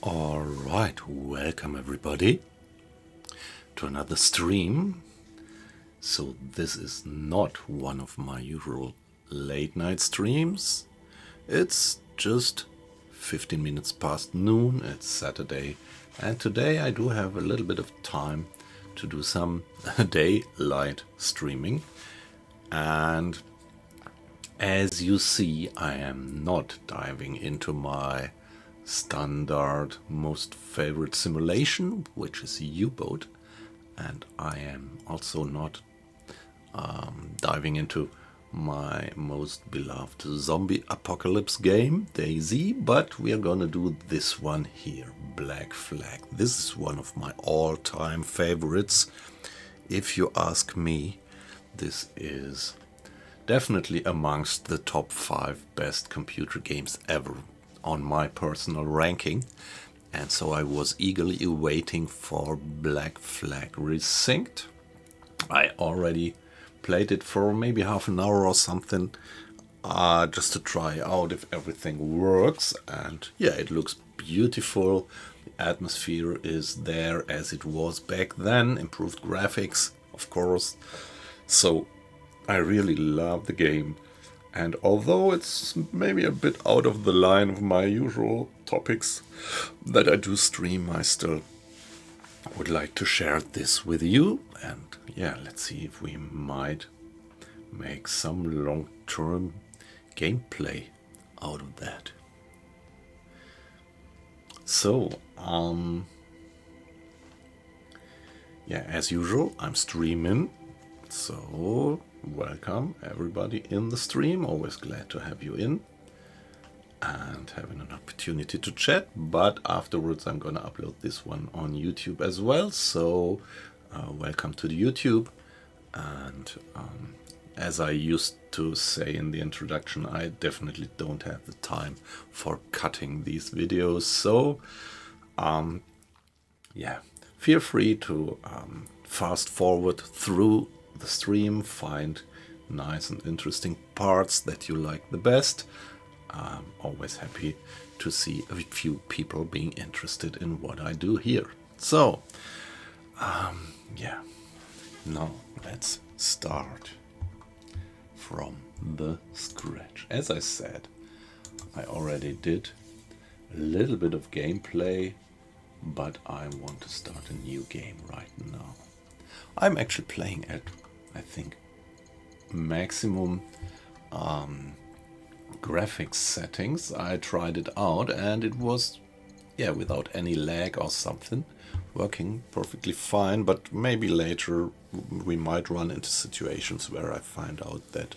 Alright, welcome everybody to another stream. So this is not one of my usual late night streams. It's just 15 minutes past noon, it's Saturday, and today I do have a little bit of time to do some daylight streaming. And as you see, I am not diving into my standard most favorite simulation, which is U-boat, and I am also not diving into my most beloved zombie apocalypse game, DayZ, but we are gonna do this one here, Black Flag. This is one of my all-time favorites. If you ask me, this is definitely amongst the top 5 best computer games ever on my personal ranking, and so I was eagerly awaiting for Black Flag Resynced. I already played it for maybe half an hour or something, just to try out if everything works, and yeah, it looks beautiful. The atmosphere is there as it was back then, improved graphics of course, so I really love the game. And although it's maybe a bit out of the line of my usual topics that I do stream, I still would like to share this with you. And yeah, let's see if we might make some long-term gameplay out of that. So, yeah, as usual, I'm streaming. So, welcome everybody in the stream, always glad to have you in and having an opportunity to chat, but afterwards I'm gonna upload this one on YouTube as well, so welcome to the YouTube. And as I used to say in the introduction, I definitely don't have the time for cutting these videos, so yeah, feel free to fast forward through the stream, find nice and interesting parts that you like the best. I'm always happy to see a few people being interested in what I do here. So, yeah, now let's start from the scratch. As I said, I already did a little bit of gameplay, but I want to start a new game right now. I'm actually playing at, I think, maximum graphics settings. I tried it out and it was, yeah, without any lag or something, working perfectly fine, but maybe later we might run into situations where I find out that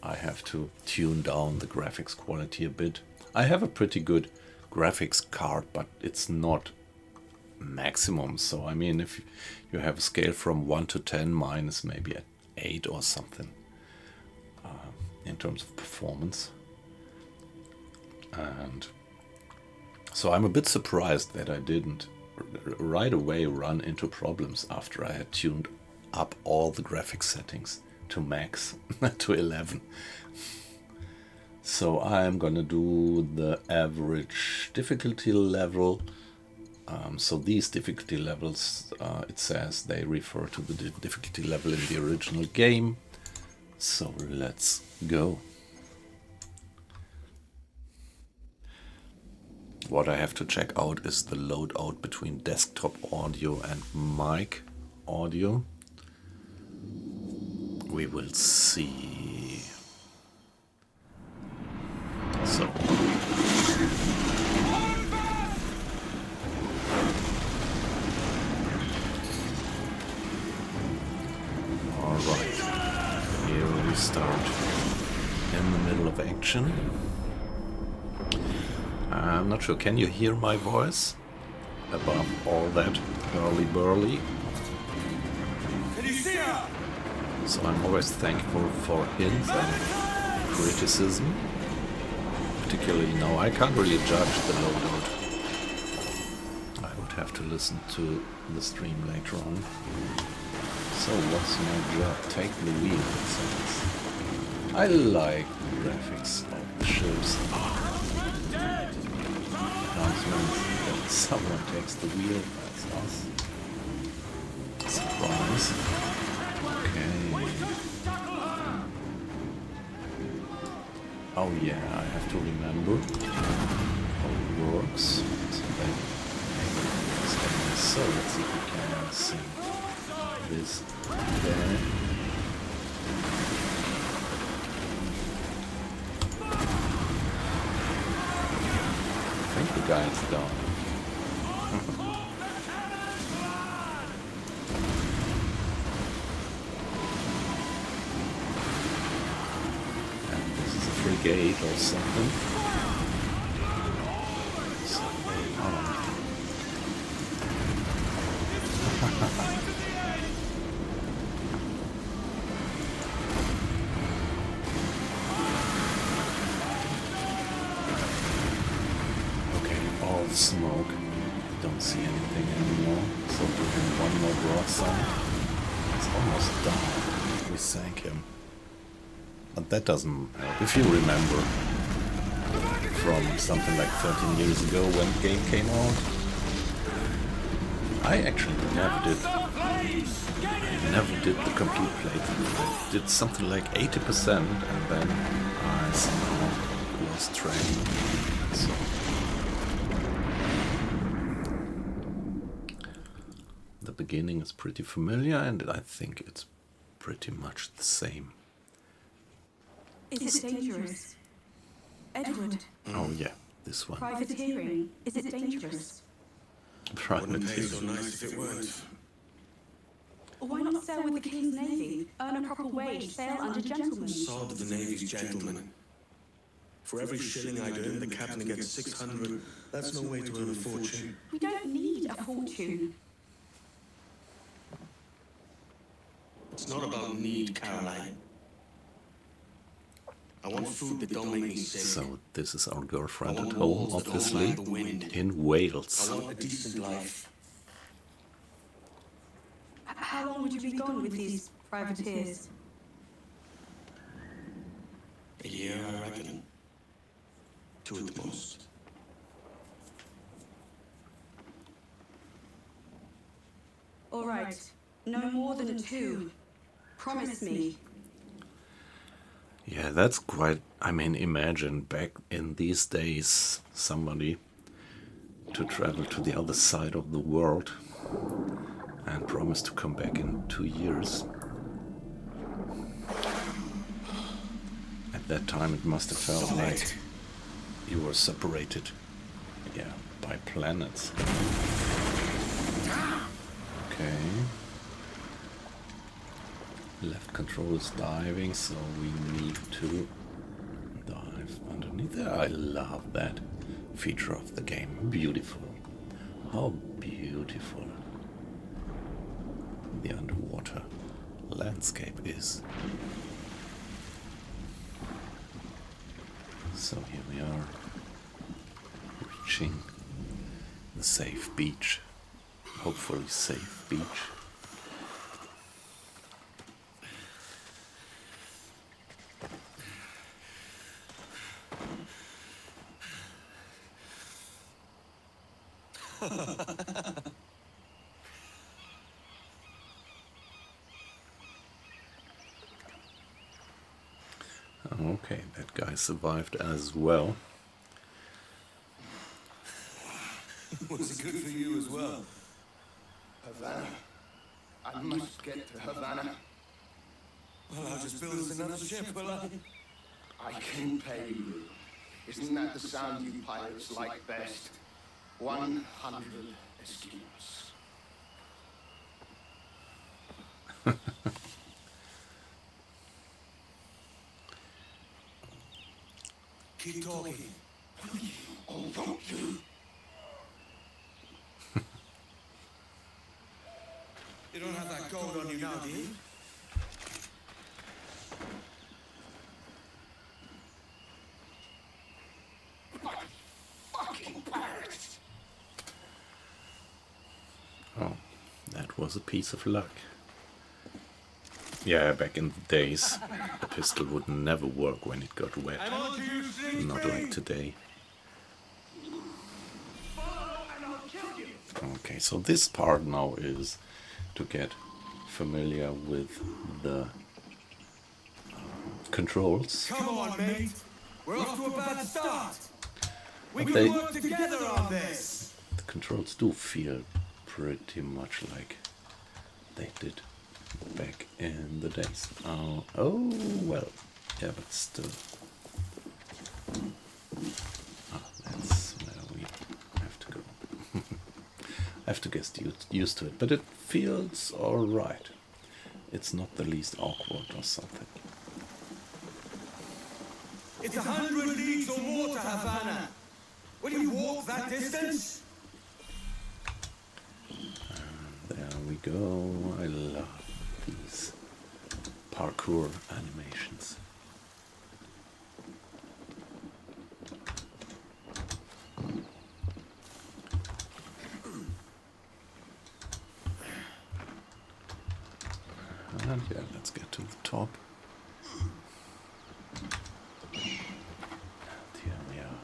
I have to tune down the graphics quality a bit. I have a pretty good graphics card, but it's not maximum, so I mean, if you have a scale from 1 to 10, mine is maybe at 8 or something in terms of performance. And so I'm a bit surprised that I didn't right away run into problems after I had tuned up all the graphics settings to max, to 11. So I'm gonna do the average difficulty level. So these difficulty levels, it says they refer to the difficulty level in the original game. So let's go. What I have to check out is the loadout between desktop audio and mic audio. We will see. So. Start in the middle of action. I'm not sure, can you hear my voice above all that hurly-burly? So I'm always thankful for hints and criticism, particularly now. I can't really judge the loadout. I would have to listen to the stream later on. So what's my job? Take the wheel, it says. I like the graphics of the ships. Announcements, Someone takes the wheel. That's us. Surprise. Okay. Oh yeah, I have to remember how it works. So let's see if we can sing this there. I think the guy is down. And this is a frigate or something. So they are. Smoke. Don't see anything anymore. So give him one more broadside. It's almost done. We sank him. But that doesn't help. If you remember from something like 13 years ago when the game came out, I actually never did the complete playthrough. I did something like 80% and then I somehow lost track. So the beginning is pretty familiar, and I think it's pretty much the same. Is it dangerous? Edward? Oh yeah, this one. Privateering. Is it dangerous? Wouldn't pay so nice if it weren't. Why not sail with the King's Navy? Earn a proper wage, sail under gentlemen. Sod the Navy's gentlemen. For every shilling I'd earn, the captain gets 600. That's no way to earn a fortune. We don't need a fortune. It's not about need, Caroline. I want food that don't make me sick. So this is our girlfriend I at want home, walls that don't obviously, lack the wind. in Wales. I want a decent life. How long would you be gone with these privateers? A year, I reckon. 2 at the most. All right. No more than 2. Promise me. Yeah, that's quite... I mean, imagine back in these days, somebody to travel to the other side of the world and promise to come back in 2 years. At that time, it must have felt like you were separated, yeah, by planets. Okay. Left control is diving, so we need to dive underneath there. I love that feature of the game. Beautiful. How beautiful the underwater landscape is. So here we are, reaching the safe beach. Hopefully safe beach. Okay, that guy survived as well. Was it good for you as well? Havana. I must get to Havana. Well, I'll just build us another ship, will I? I can pay you. Isn't that the sound you pirates like best? 100 escudos. Keep talking. Oh, won't you? You don't have that gold on you now, do you? Fucking pirates! Oh, that was a piece of luck. Yeah, back in the days, the pistol would never work when it got wet. I'm on to you, Not like today. Follow and I'll Okay, so this part now is to get familiar with the controls. Come on, mate. We're off to a bad start. We But can work together on this. the controls do feel pretty much like they did back in the days. Oh well, yeah, but still. That's where we have to go. I have to get used to it, but it feels alright. It's not the least awkward or something. It's 100 leagues or more to Havana. Will you walk that distance? There we go. I love these parkour animations. And yeah, let's get to the top. And here we are.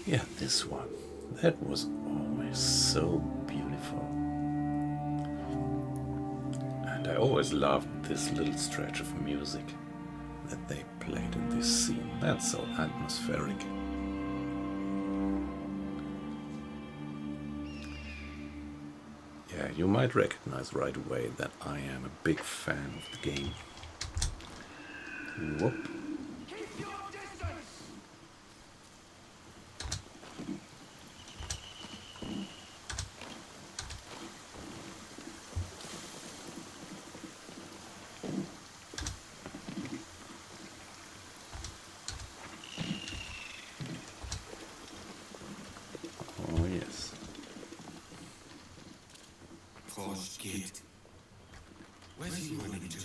Yeah, this one. That was always so beautiful. And I always loved this little stretch of music that they played in this scene. That's so atmospheric. Yeah, you might recognize right away that I am a big fan of the game. Whoop. Keep your distance! Oh yes. Poor kid. Where's he running to?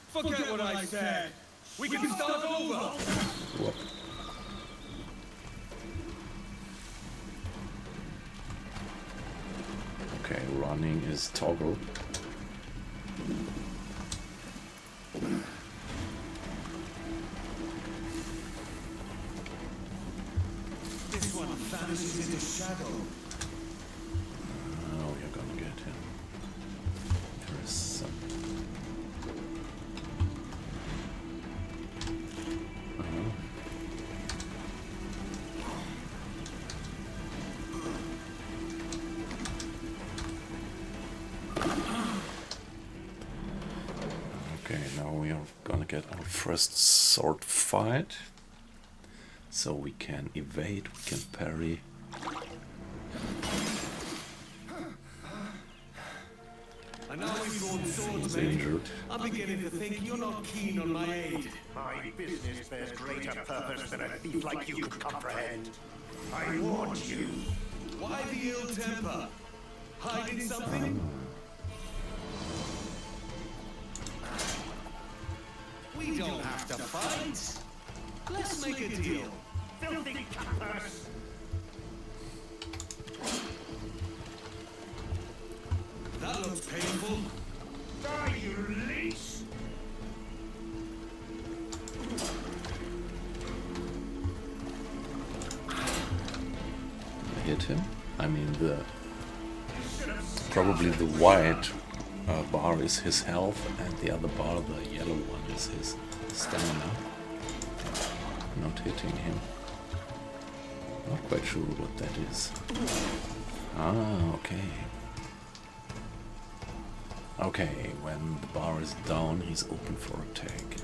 Forget what I said. We can start over. Whoop. Okay, running is toggle. This one vanishes into shadow. Oh, you're gonna get him. There is some. Okay, now we are gonna get our first sword fight. So we can evade, we can parry. And now we've drawn swords, He's mate. injured. I'm beginning to think you're not keen on my aid. My business bears greater purpose than a thief like you could comprehend. I warned you. Why the ill temper? Hiding something? We don't have to fight. Let's make a deal. Filthy cutpurse! That looks painful. Die, you leech! Hit him. I mean, the probably the white bar is his health, and the other bar, the yellow one, is his stamina. Not hitting him. Not quite sure what that is. Ah, okay. Okay, when the bar is down, he's open for attack.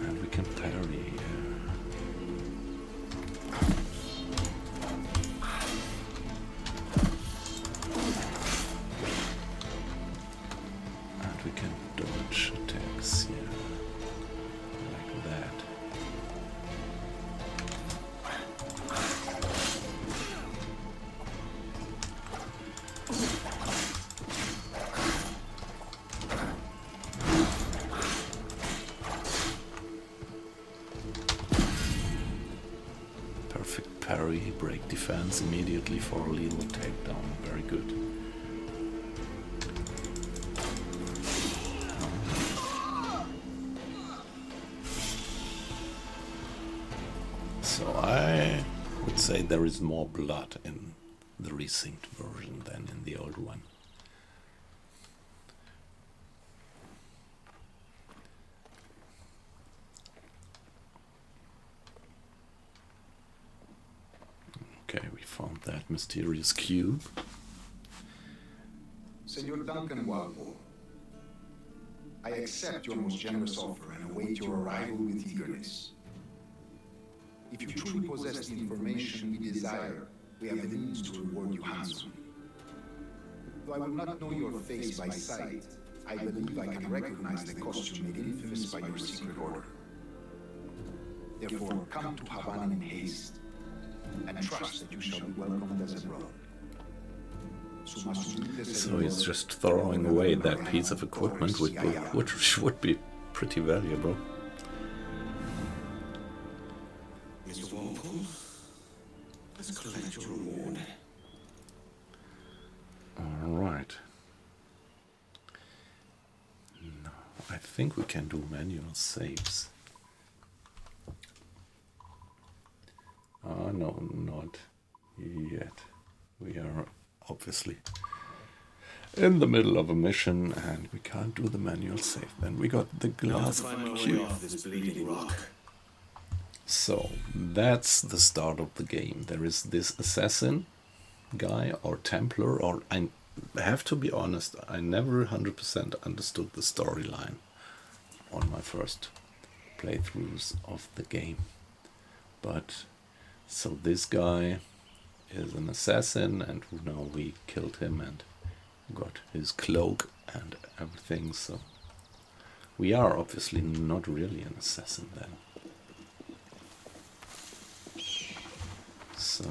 And we can parry here. And we can dodge attacks here. Like that. parry, break defense immediately for a lethal takedown. Very good. So I would say there is more blood in the Resynced version than in the old one. Okay, we found that mysterious cube. Senor Duncan Walpole, I accept your most generous offer and await your arrival with eagerness. If you truly possess the information we desire, we have the means to reward you handsomely. Though I will not know your face by sight, I believe I can recognize the costume made infamous by your secret order. Therefore, come to Havana in haste, and trust that you shall be welcomed as a brother. So he's just throwing away that piece of equipment, which would be pretty valuable. Mr. Walpole, let's collect your reward. Alright. No, I think we can do manual saves. No, not yet. We are obviously in the middle of a mission and we can't do the manual save. Then we got the glass cube. Off this bleeding rock. So that's the start of the game. There is this assassin guy or Templar, or I have to be honest, I never 100% understood the storyline on my first playthroughs of the game. But so this guy is an assassin, and now we killed him and got his cloak and everything. So we are obviously not really an assassin then. So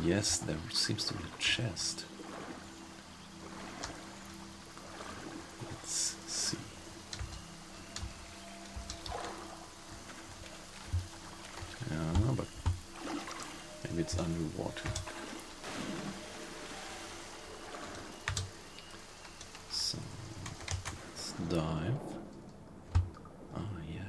yes, there seems to be a chest. Let's see. Yeah, but maybe it's underwater. So let's dive. Oh yeah.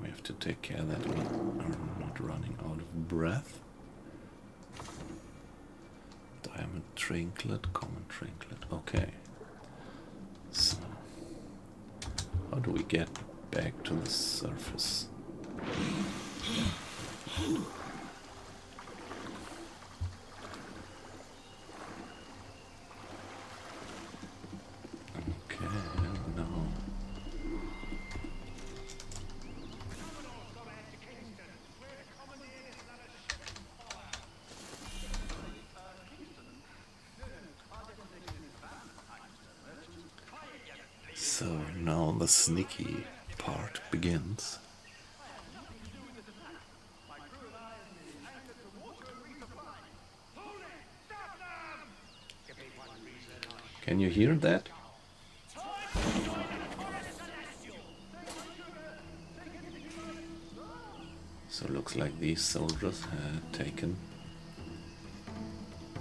We have to take care that we are not running out of breath. Diamond trinket, common trinket. Okay. So, how do we get back to the surface? Okay, no. So now the sneaky part begins. Can you hear that? So looks like these soldiers had taken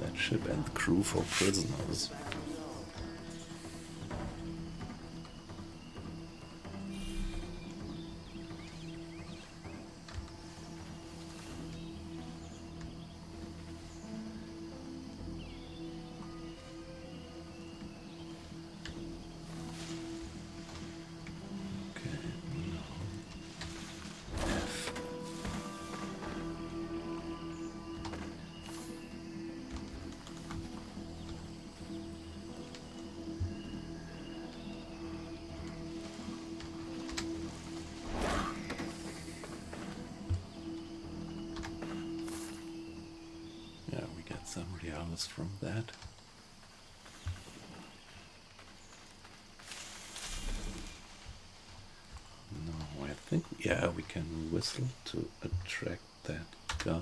that ship and the crew for prisoners. Yeah, we get some reals from that. think, yeah, we can whistle to attract that guy.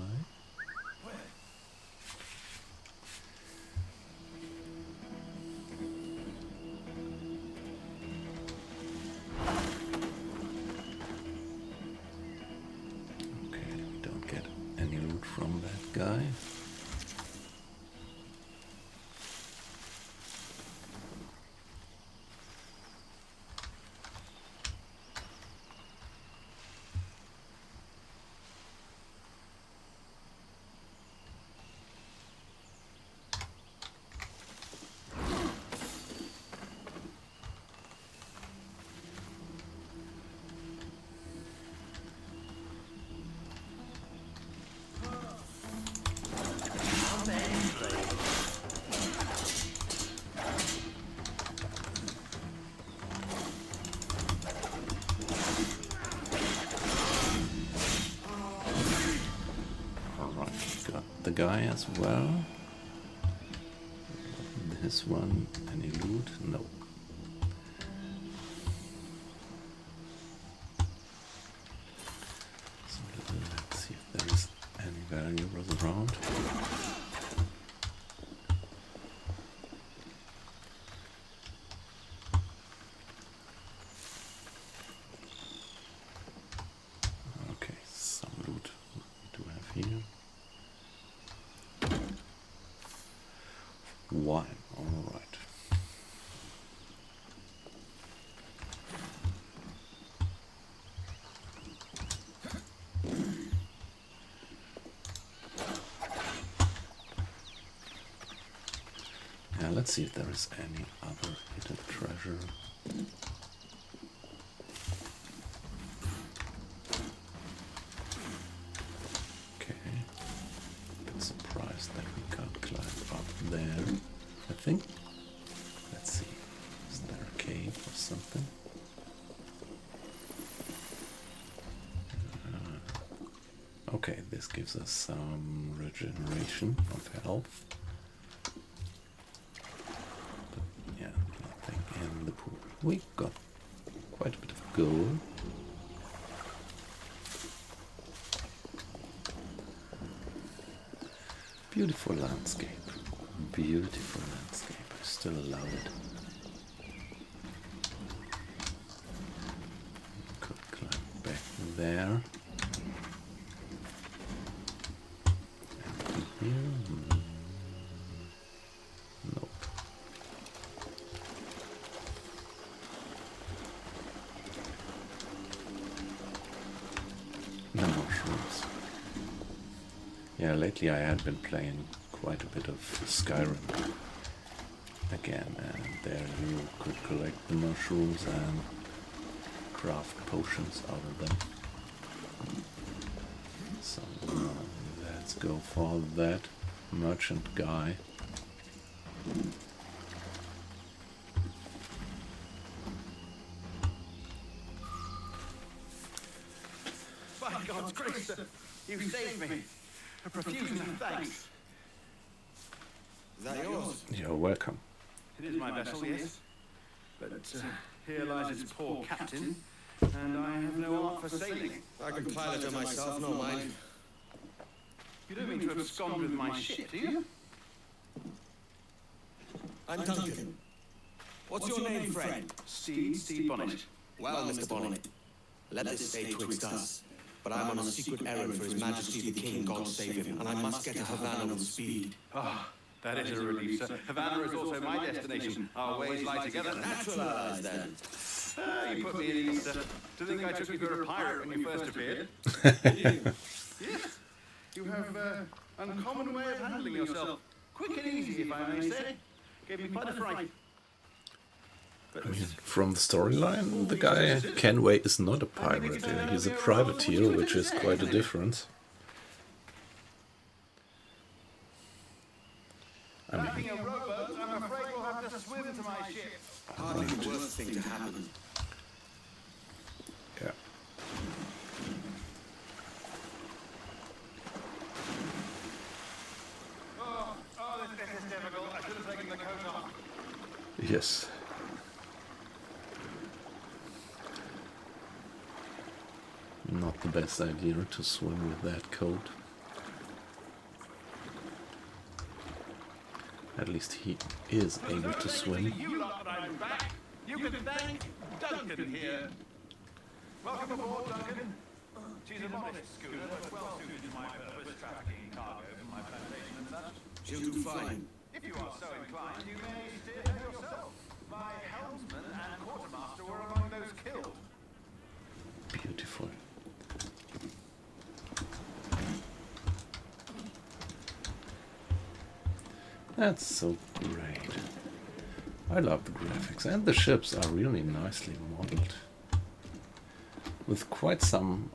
Okay, we don't get any loot from that guy. The guy as well. This one, any loot? No. So let's see if there is any valuables around. Okay, some loot we do have here. Wine, all right. Yeah, let's see if there is any other hidden treasure. Okay, a bit surprised that we can't climb up there. I think. Let's see. Is there a cave or something? Okay, this gives us some regeneration of health. But yeah, nothing in the pool. We got quite a bit of gold. Beautiful landscape. Beautiful landscape. I still love it. Could climb back there. And here? Nope. No mushrooms. Yeah, lately I had been playing quite a bit of Skyrim again, and there you could collect the mushrooms and craft potions out of them. So let's go for that merchant guy. By God's grace, sir, you saved me. A profusion of thanks. Is that yours? You're welcome. It is my vessel, yes. But here lies its poor captain, and I have no art for sailing. I can pilot her myself, no mind. You don't mean to abscond with my ship, do you? I'm Duncan. What's your name, friend? Stede Bonnet. Well, Mr. Bonnet, let this stay twixt us. But I'm on a secret errand for His Majesty the King, God save him, and I must get to Havana with speed. Ah, that is a relief, sir. Havana is also my destination. Our ways lie together. Naturalized, then. You put me at ease, sir. To think I took you for a pirate when you first appeared. Yes. You have uncommon way of handling yourself. Quick and easy, if I may say. Gave me quite a fright. I mean, from the storyline, the guy Kenway is not a pirate. He's a privateer, which is quite a difference. I mean, Lacking a rowboat, I'm afraid we'll have to swim to my ship. Hardly the worst thing to happen. yeah. Oh, this is difficult. I should have taken the coat off. Yes. Not the best idea to swim with that coat. At least he is able to swim. You lot that I'm back. You can thank Duncan here. Welcome aboard, Duncan. She's a modest schooner, but well suited to my purpose, trafficking cargo from my plantation and such. She'll do fine. If you are so inclined, you may steer her yourself. My helmsman and quartermaster were among those killed. Beautiful. That's so great. I love the graphics, and the ships are really nicely modeled. With quite some,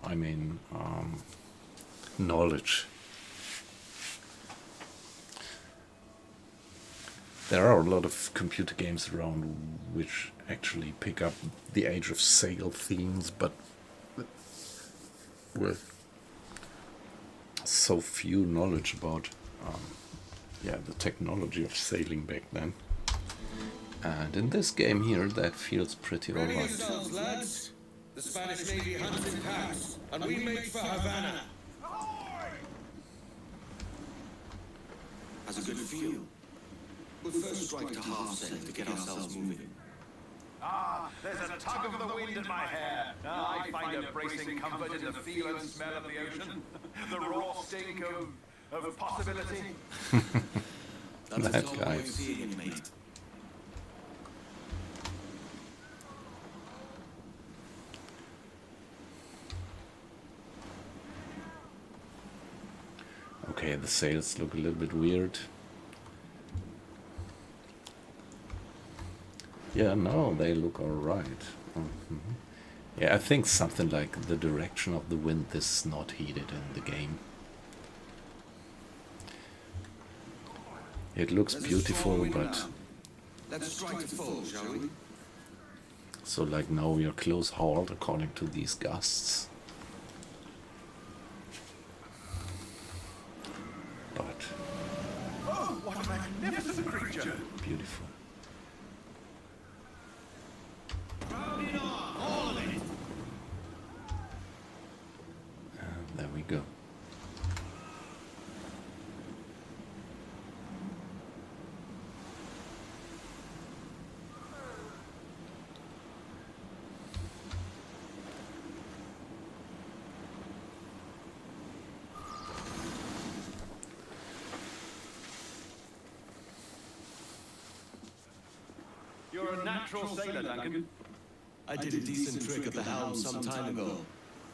knowledge. There are a lot of computer games around which actually pick up the Age of Sail themes, but with so few knowledge about the technology of sailing back then. And in this game here, that feels pretty Ready alright. yourselves, lads. The Spanish Navy hunts in packs, and we make for Havana. Has a good feel. We'll first strike to half sail to get ourselves moving. Ah, there's a tug of the wind in my hair. I find a bracing comfort in the feel and smell of the ocean. The raw stink of possibility. That's That a tall guy. way of seeing it, mate. Okay, the sails look a little bit weird. Yeah, no, they look alright. Yeah, I think something like the direction of the wind is not heated in the game. It looks There's a beautiful, strong wind but now. Let's strike to full, shall we? so like now we are close hauled according to these gusts. But Oh, what a magnificent creature! beautiful. And there we go. You're a natural sailor, Duncan. I did a decent trick at the helm some time ago.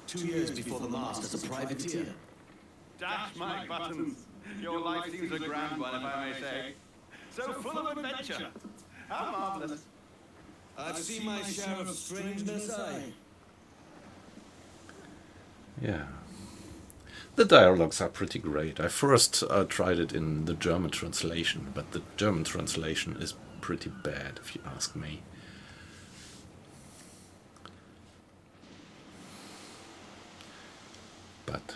2 years before the mast as a privateer. Dash my buttons. Your life seems a grand one, if I may say. So full of adventure. How marvelous. I've seen my share of strangeness, Yeah. The dialogues are pretty great. I first tried it in the German translation, but the German translation is pretty bad, if you ask me. But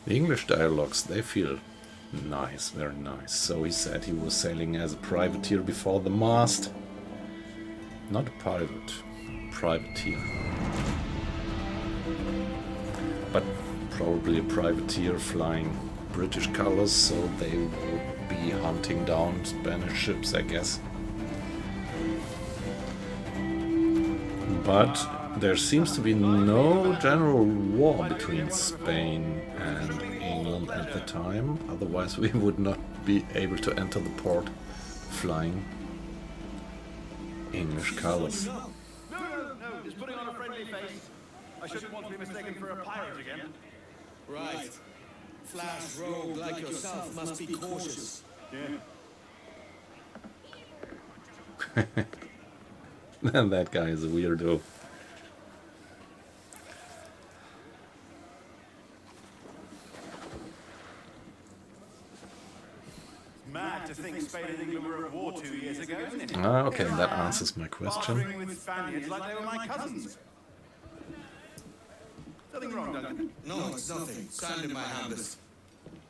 the English dialogues, they feel nice, very nice. So he said he was sailing as a privateer before the mast. Not a pirate, privateer. But probably a privateer flying British colors, so they would be hunting down Spanish ships, I guess. But there seems to be no general war between Spain and England at the time, otherwise we would not be able to enter the port flying English colors. No, just putting on a friendly face. I shouldn't want to be mistaken for a pirate again. Right. Flash rogue like yourself must be cautious. Yeah. That guy is a weirdo. Mad to think Spain and England were at war 2 years ago, isn't it? Ah, okay, that answers my question. Bartering with Spaniards like they were my cousins. Nothing wrong, Duncan? No, it's nothing. Sand in my hammers.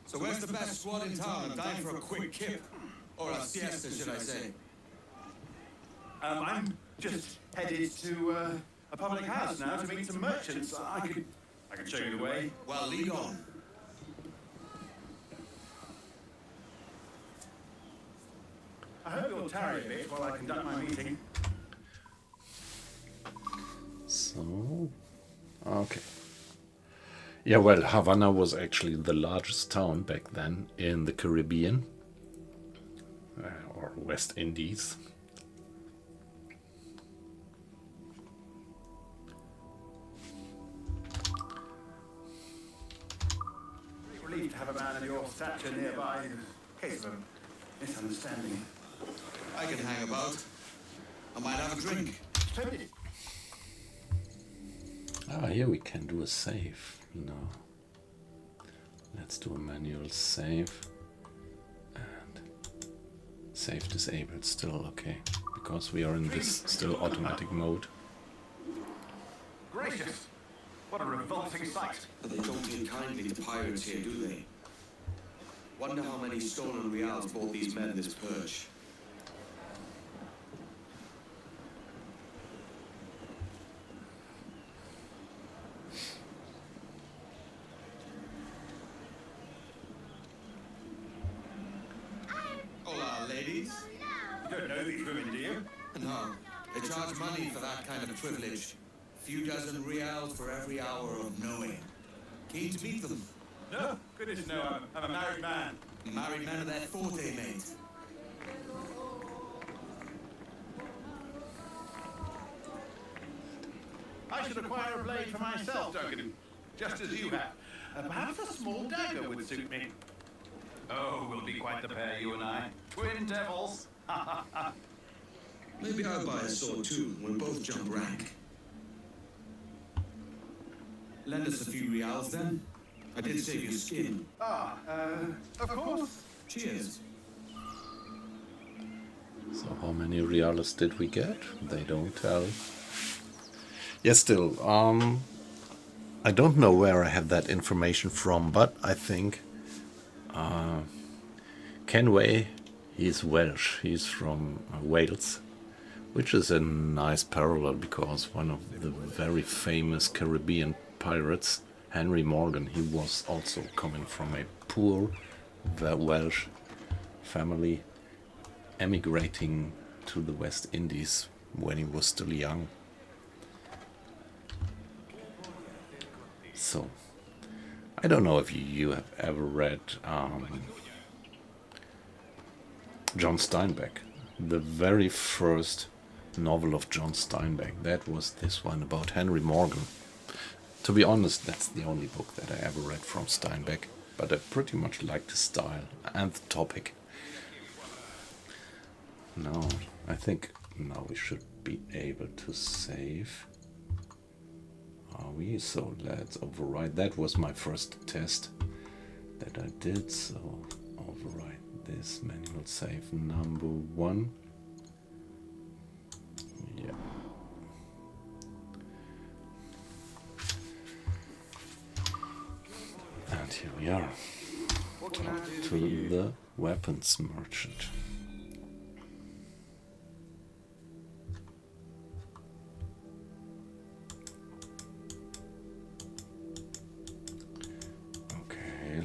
So where's the best squad in town? I'm dying for a quick kip. Or a siesta, should I say. I'm just headed to a public house now to meet some merchants. I could I can show you the way. Well, lead on. I hope you'll tarry a bit while I conduct my meeting. So, okay. Yeah, well, Havana was actually the largest town back then in the Caribbean, or West Indies. Relieved to have a man of your stature nearby in case of a misunderstanding. I can hang about. I might have a drink. Splendid. Ah, here we can do a save. No. Let's do a manual save. And save disabled still, okay. Because we are in this still automatic mode. Gracious! What a revolting sight! But they don't take kindly to pirates here, do they? Wonder how many stolen reals bought these men this purge. Hola, ladies. You don't know these women, do you? No, they charge money for that kind of privilege. Few dozen reals for every hour of knowing. Keen to meet them. No? Goodness no, I'm a married man. Married men are their forte, mate. I should acquire a blade for myself, Duncan, just as you have. Perhaps a small dagger would suit me. Oh, we'll be quite the pair, you and I. Twin devils. Maybe I'll buy a sword too, when we both jump rank. Lend us a few reals then. I did save your skin. Of course. Cheers. So how many reales did we get? They don't tell. Yes, still, I don't know where I have that information from, but I think Kenway, he's Welsh, he's from Wales, which is a nice parallel because one of the very famous Caribbean pirates, Henry Morgan, he was also coming from a poor Welsh family, emigrating to the West Indies when he was still young. So, I don't know if you have ever read John Steinbeck. The very first novel of John Steinbeck, that was this one about Henry Morgan. To be honest, that's the only book that I ever read from Steinbeck, but I pretty much like the style and the topic. Now, I think now we should be able to save. Are we? So let's override. That was my first test that I did, so override this manual save number 1. Yeah. And here we are. Talk to the weapons merchant.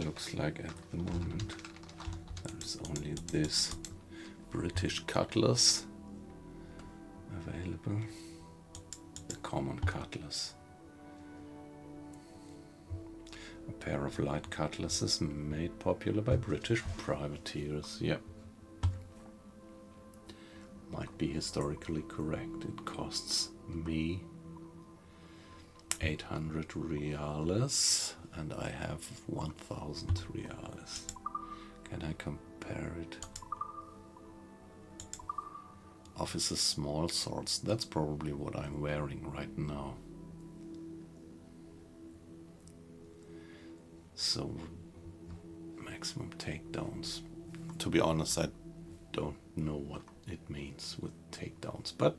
Looks like at the moment there is only this British cutlass available, the common cutlass. A pair of light cutlasses made popular by British privateers. Yep. Might be historically correct. It costs me 800 reales and I have 1000 reales. Can I compare it? Officer's small swords. That's probably what I'm wearing right now. So, maximum takedowns. To be honest, I don't know what it means with takedowns, but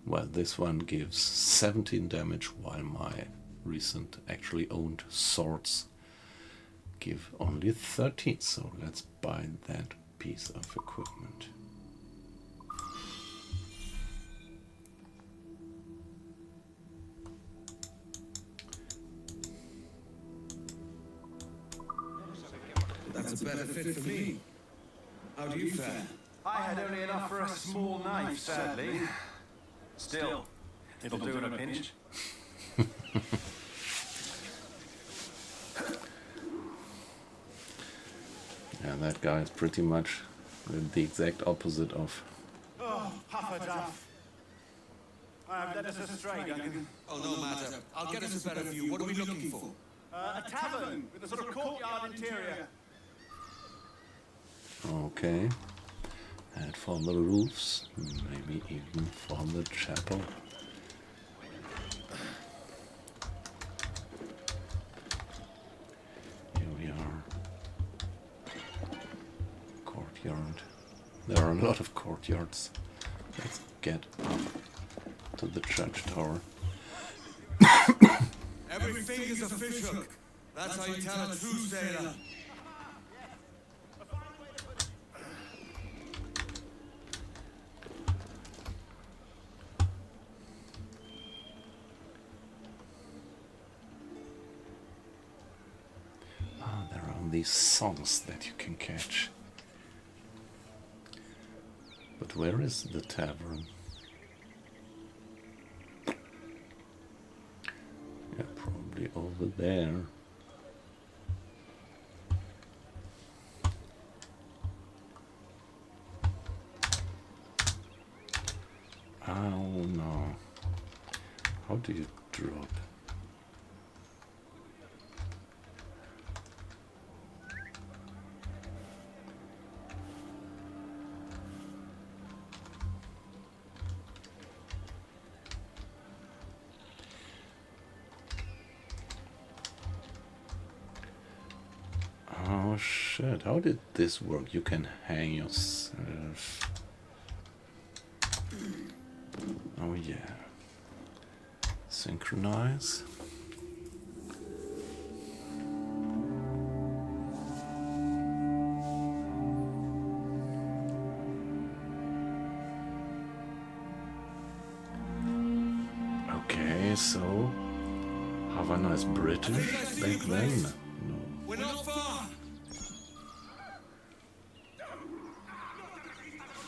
well, this one gives 17 damage while my recent actually owned swords give only 13. So let's buy that piece of equipment. That's a better fit for me. How do you fare? I had only enough for a small knife, sadly. Still, it'll do in a pinch. Yeah, that guy is pretty much the exact opposite of... Oh, Puffer-Duff. Led us astray, Duncan. Oh, no matter. I'll get us a better view. What are we looking for? A tavern with a sort of courtyard interior. Okay. And for the roofs, maybe even for the chapel. Here we are. Courtyard. There are a lot of courtyards. Let's get up to the church tower. Every finger's a fishhook. That's how you tell a true sailor. There are these songs that you can catch. But where is the tavern? Yeah, probably over there. Oh no. How do you drop? Oh shit, how did this work? You can hang yourself. Oh yeah. Synchronize. Okay, so Havana is British back then? No. We're not far.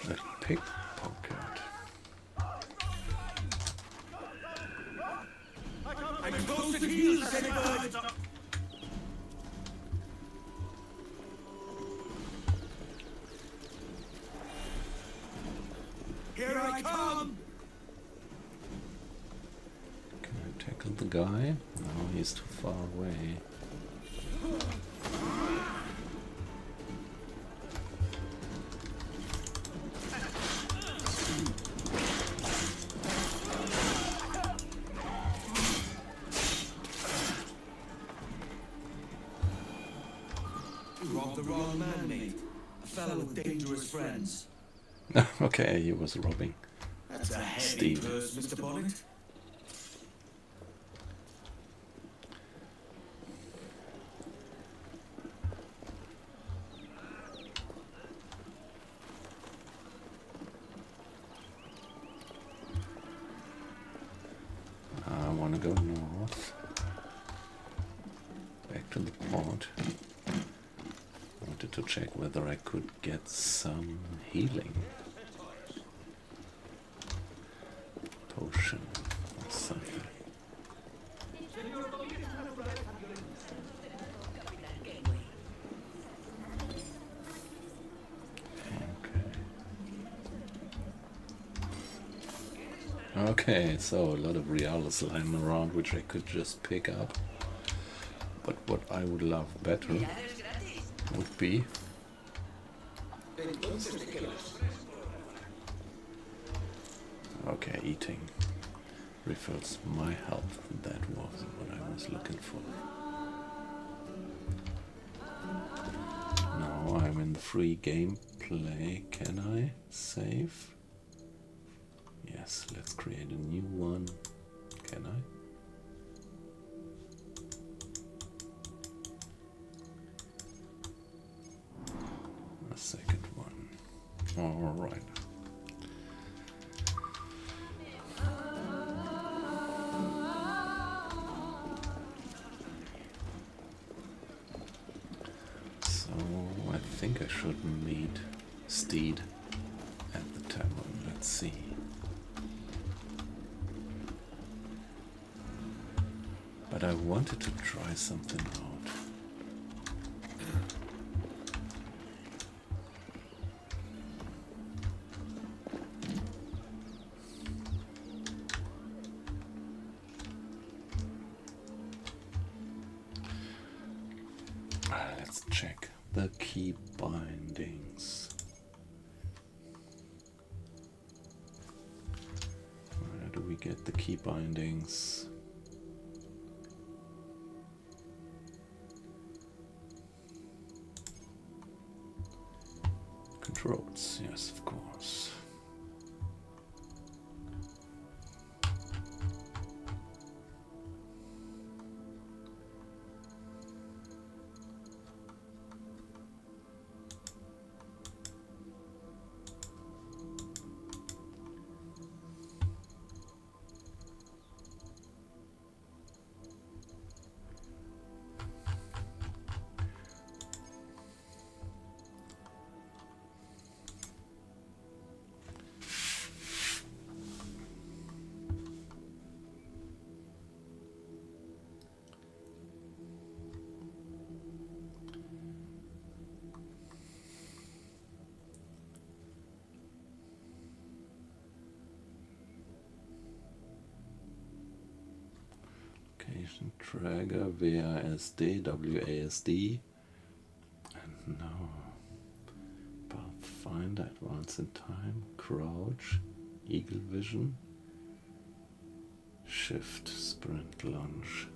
A pickpocket. I'm close to heels, anybody. Here I come. Can I tackle the guy? No, he's too far away. You robbed the wrong man, mate. A fellow with dangerous friends. Okay, he was robbing. That's a heavy Steve. purse, Mr. Bonnet. I want to go north. Back to the port. Wanted to check whether I could get some healing. Potion or something. Okay, so a lot of reals lying around which I could just pick up. But what I would love better would be okay, eating refills my health. That was what I was looking for. Now I'm in the free gameplay. Can I save? Yes, let's create a new one. Can I? A second one. All right. So think I should meet Steed at the tavern. Let's see. But I wanted to try something out. Let's check the key bindings. Where do we get the key bindings? Controls, yes, of course. Trigger, WASD, WASD, and now Pathfinder, Advance in Time, Crouch, Eagle Vision, Shift, Sprint, Lunge,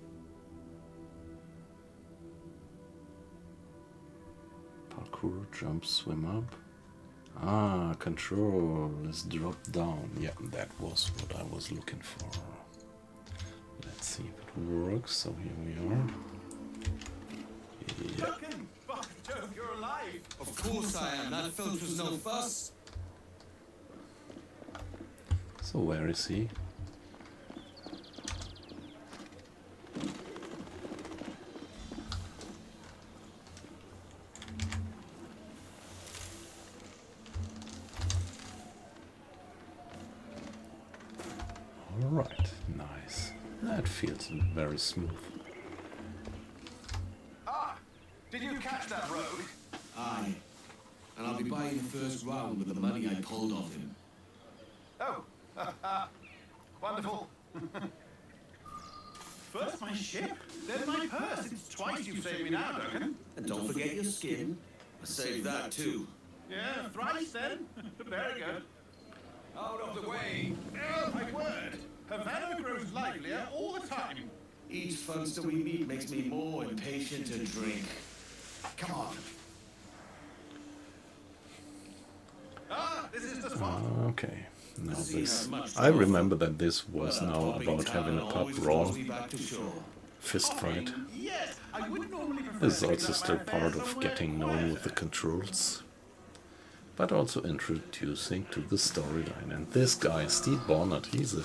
Parkour, Jump, Swim up. Ah, Control is drop down. Yeah, that was what I was looking for. Let's see if it works. So here we are. Yeah. Duncan! By Jove, you're alive! Of course I am. That filch was no fuss. So where is he? All right, nice. That feels very smooth. Ah! Did you catch that rogue? Aye. And I'll be buying the first round with the money I pulled off him. Oh! Wonderful. First my ship, then my purse. It's twice you've saved me now, Duncan. And don't forget your skin. I saved that too. Yeah, thrice then. Very good. Out of the way. Oh, my word! Havana grows livelier all the time. Each funster we meet makes me more impatient to drink. Come on. Ah, this is the spot. Okay. Now See this. how much I remember that this was now Popping about having a talent pub always brawl, draws me back to shore. fist fight. Yes, I would normally prefer This is to also conduct still my part affairs of somewhere getting known with the quieter. controls, but also introducing to the storyline. And this guy, Steve Barnard, he's a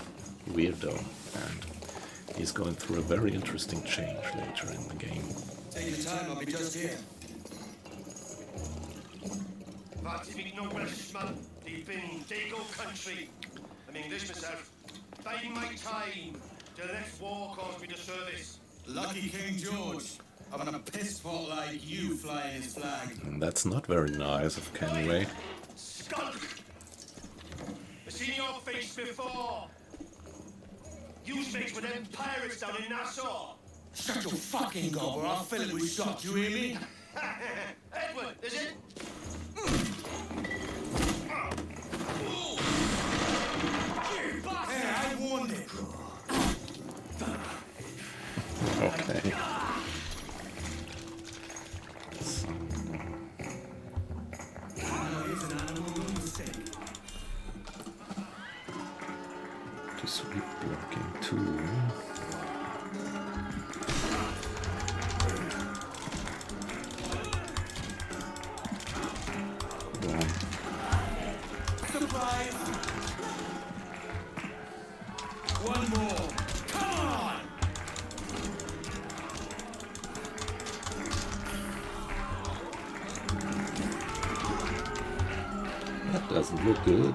weirdo, and he's going through a very interesting change later in the game. Take your time, I'll be just here. But speak no Welsh, man. Deep in Dago country. I'm English myself. Biding my time. Till the next war calls me to service. Lucky King George. Having a piss pot like you flying his flag. And that's not very nice of Kenway. Skunk! I've seen your face before. You mates with them pirates down in Nassau. Shut your fucking gob or I'll fill it with shot, you hear me? Edward, is it? Hey, I warned it. Okay. So, Now here's an animal no mistake. to sweep blocking too. Boom. Surprise! Doesn't look good.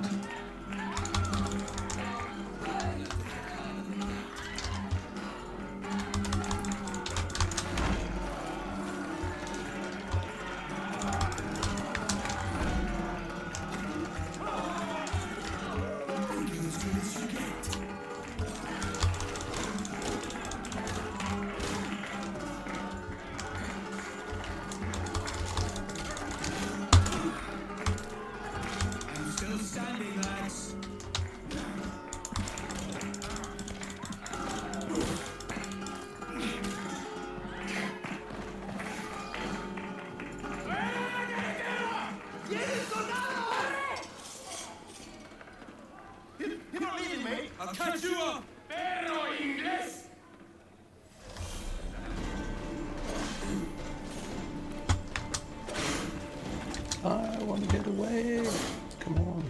You're not leaving me. I'll catch you up. Pero inglés. I want to get away. Come on.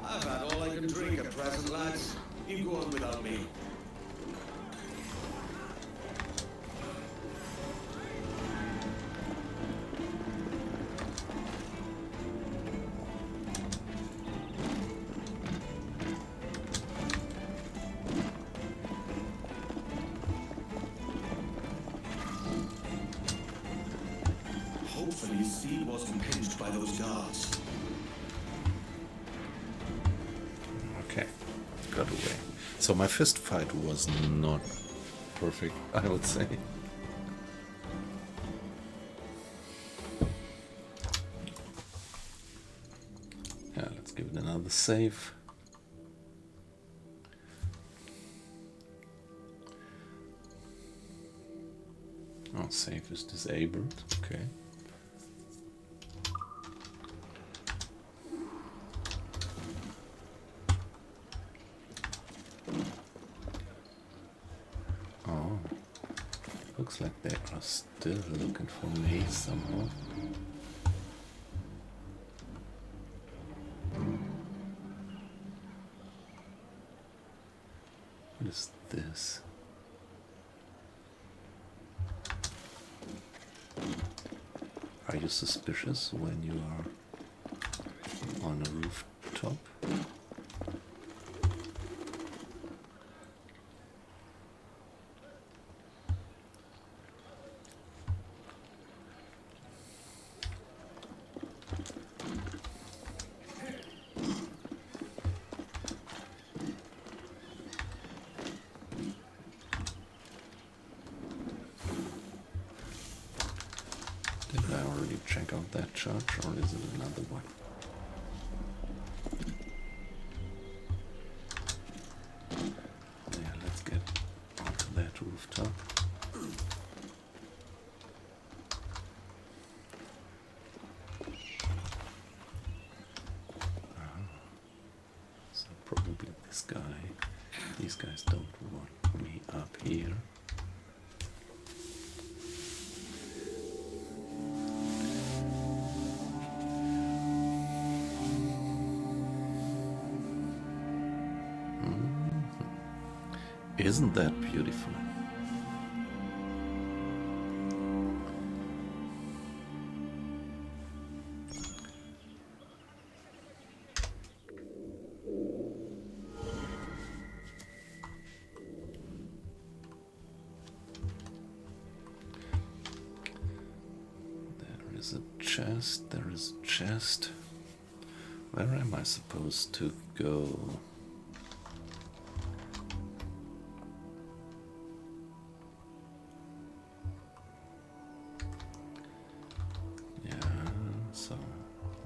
I've had all I can drink at present, lads. You go on without me. Hopefully his speed wasn't pinched by those guards. Okay, got away. So my fist fight was not perfect, I would say. Yeah, let's give it another save. Oh, save is disabled. Okay. Oh, looks like they are still looking for me somehow. What is this? Are you suspicious when you are on a rooftop? Did I already check out that church, or is it another one? Yeah, let's get onto that rooftop. So probably this guy. These guys don't want me up here. Isn't that beautiful? There is a chest, there is a chest. Where am I supposed to go? So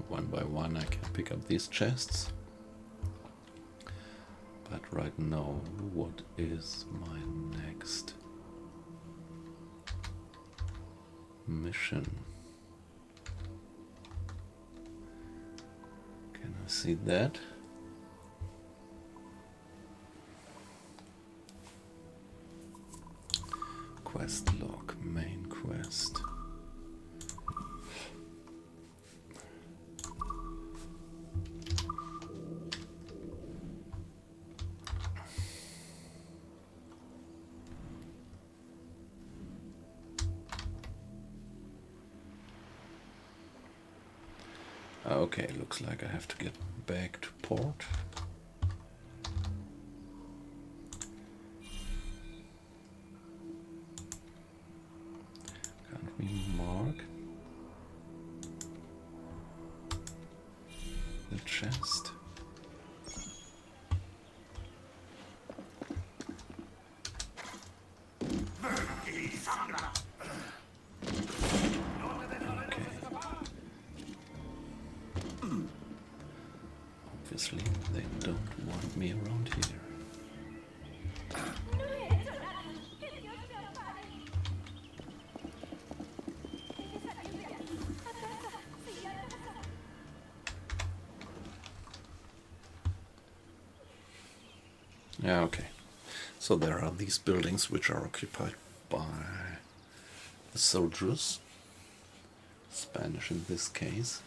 one by one I can pick up these chests. But right now, what is my next mission? Can I see that? Quest log, main quest. Okay, looks like I have to get back to port. Can't we mark the chest? Obviously, they don't want me around here. Yeah, okay. So there are these buildings which are occupied by the soldiers, Spanish in this case.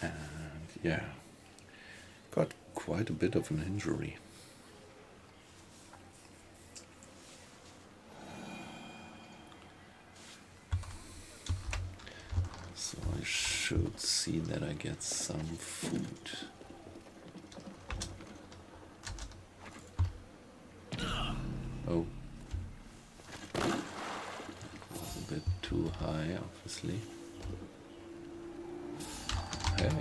And yeah, got quite a bit of an injury. So I should see that I get some food. Oh. Was a bit too high, obviously. Hey.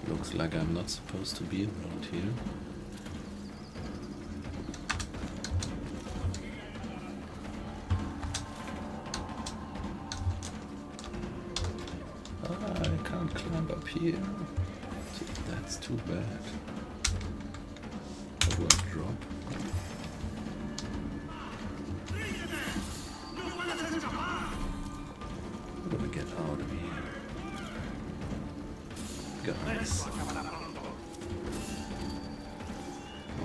Looks like I'm not supposed to be around here. I can't climb up here. That's too bad. How do I drop? I'm gonna get out of here. Guys.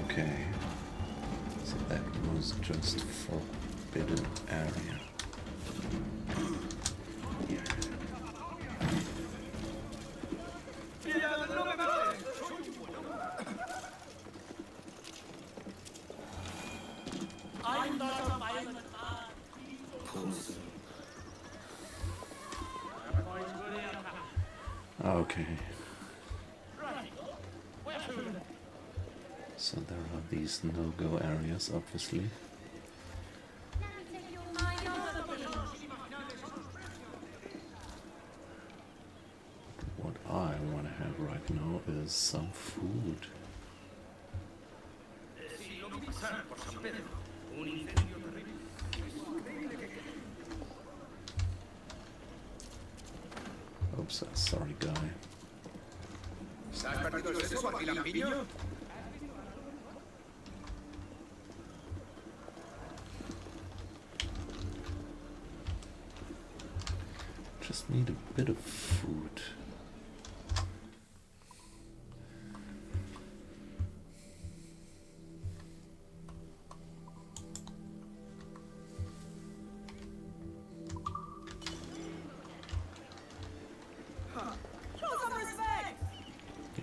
Okay. So that was just forbidden area. Okay. So there are these no-go areas, obviously. What I want to have right now is some food. Oops, sorry guy. Just need a bit of food.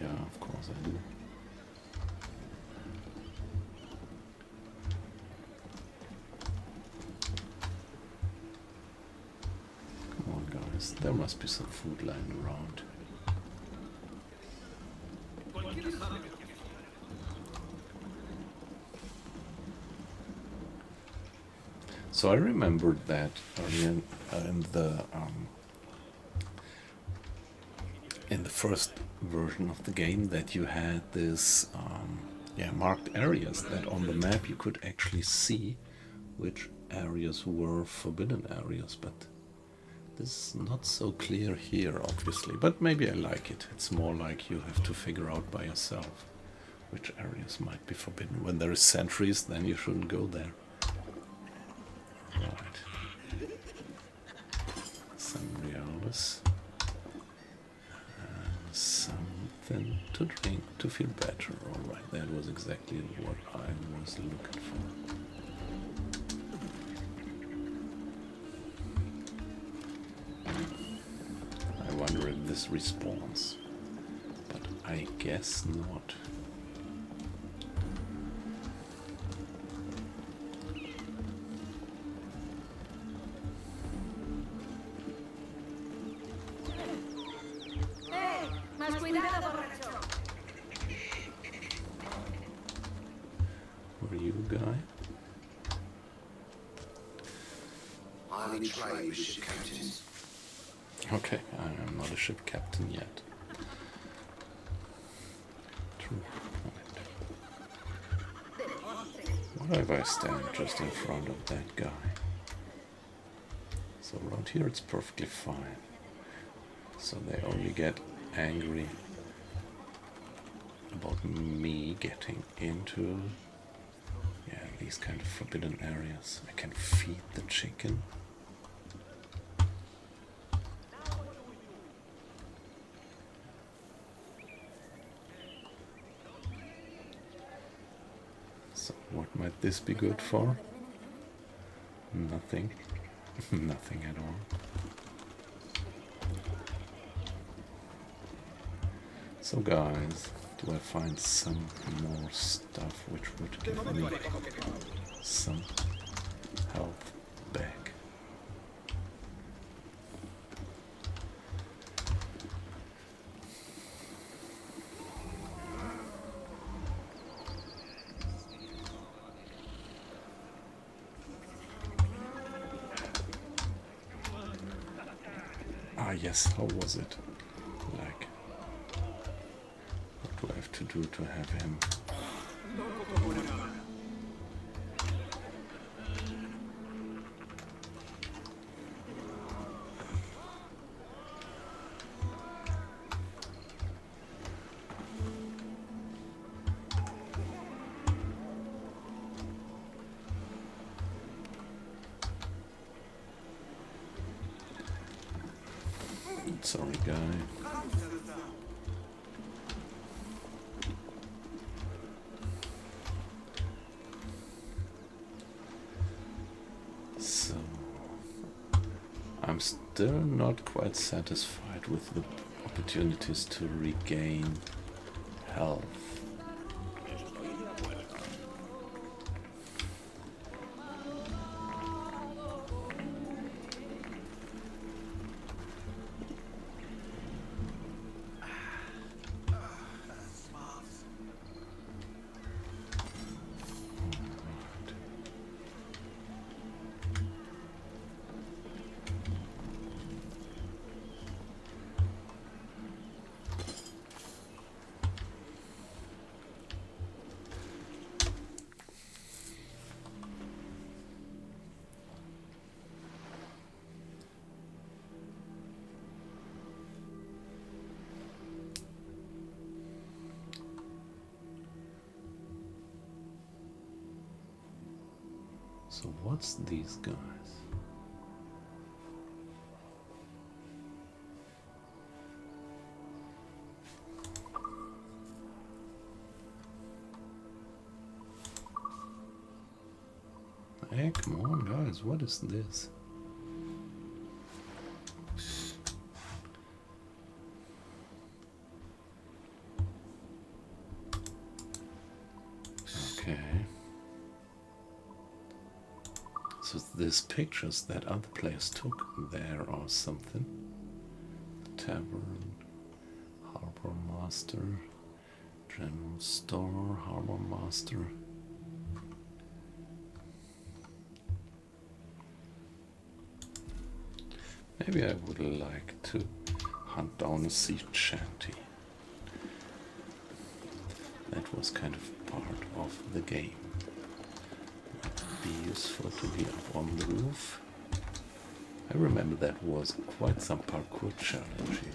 Yeah, of course I do. Come on, guys. There must be some food lying around. So I remembered that earlier in the first version of the game that you had this marked areas that on the map you could actually see which areas were forbidden areas, but this is not so clear here, obviously. But maybe I like it. It's more like you have to figure out by yourself which areas might be forbidden. When there is sentries, then you shouldn't go there. Right. Some reals. And something to drink to feel better. Alright, that was exactly what I was looking for. I wonder if this respawns, but I guess not. Who are you, guy? I only trade with ship captains. Okay, I am not a ship captain yet. True. What if I stand just in front of that guy? So around here it's perfectly fine. So they only get angry about me getting into these kind of forbidden areas. I can feed the chicken. So what might this be good for? Nothing. Nothing at all. So guys, do I find some more stuff which would give me some health back? Ah yes, how was it? Like, what do I have to do to have him? Sorry, guy. So, I'm still not quite satisfied with the opportunities to regain health. So what's these guys? Hey, come on guys, what is this? Okay. So these pictures that other players took there or something. Tavern, Harbor Master, General Store, Harbor Master. Maybe I would like to hunt down a sea shanty. That was kind of part of the game. Be useful to be up on the roof. I remember that was quite some parkour challenge usually.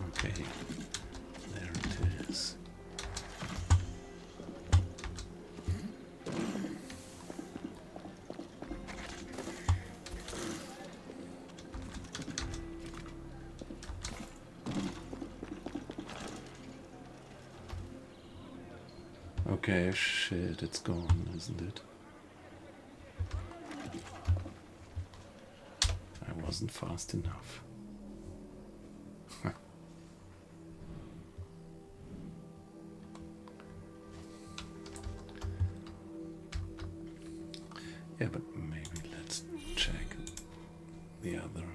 Okay, there it is. Okay, shit, it's gone, isn't it? wasn't fast enough. Yeah, but maybe let's check the other.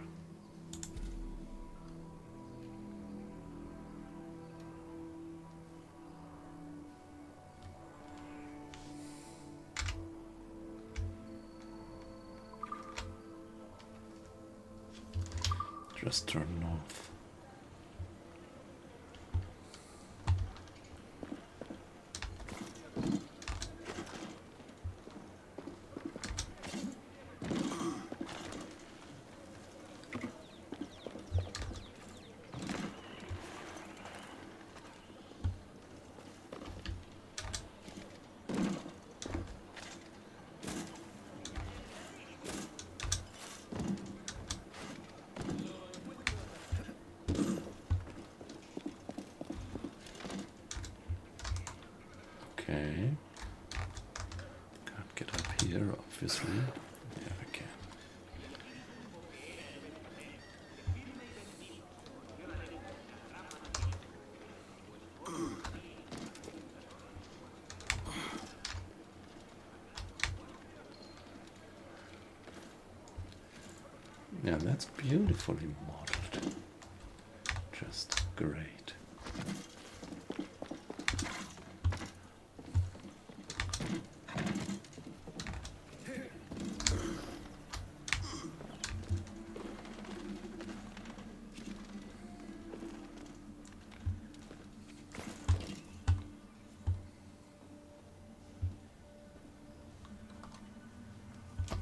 Just turn north. Okay. Can't get up here, obviously. Yeah, I can. Yeah, that's beautifully modeled. Just great.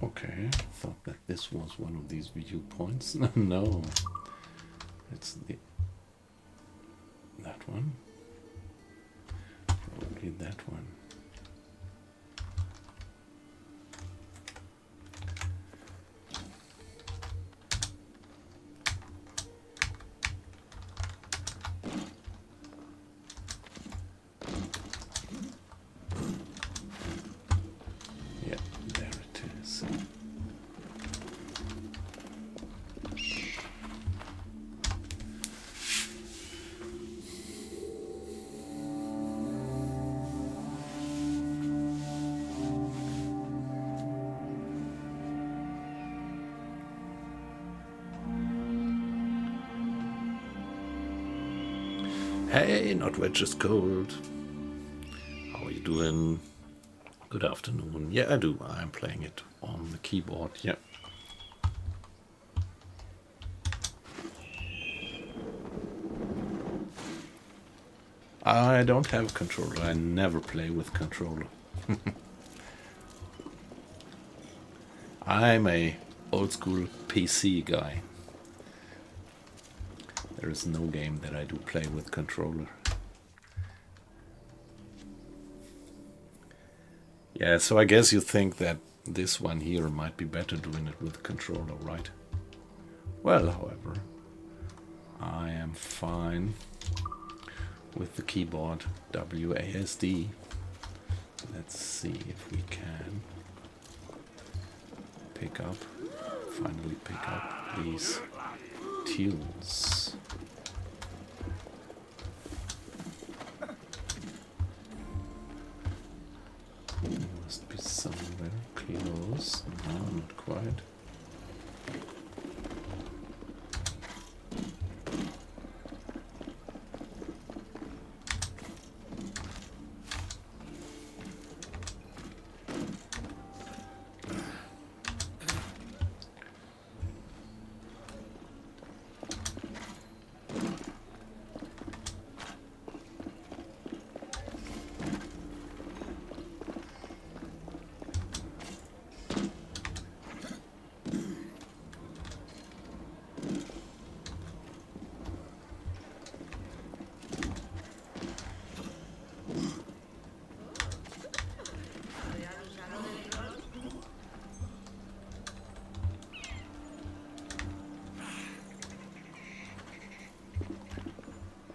Okay, I thought that this was one of these viewpoints. No, it's that one. Probably that one. Yeah, there it is. Hey, not wet, just cold. How are you doing? Good afternoon. Yeah, I do. I'm playing it on the keyboard. Yeah. I don't have a controller. I never play with controller. I'm a old school PC guy. There is no game that I do play with controller. Yeah, so I guess you think that this one here might be better doing it with controller, right? Well, however, I am fine with the keyboard WASD. Let's see if we can finally pick up these tunes. Must be somewhere close. No, not quite.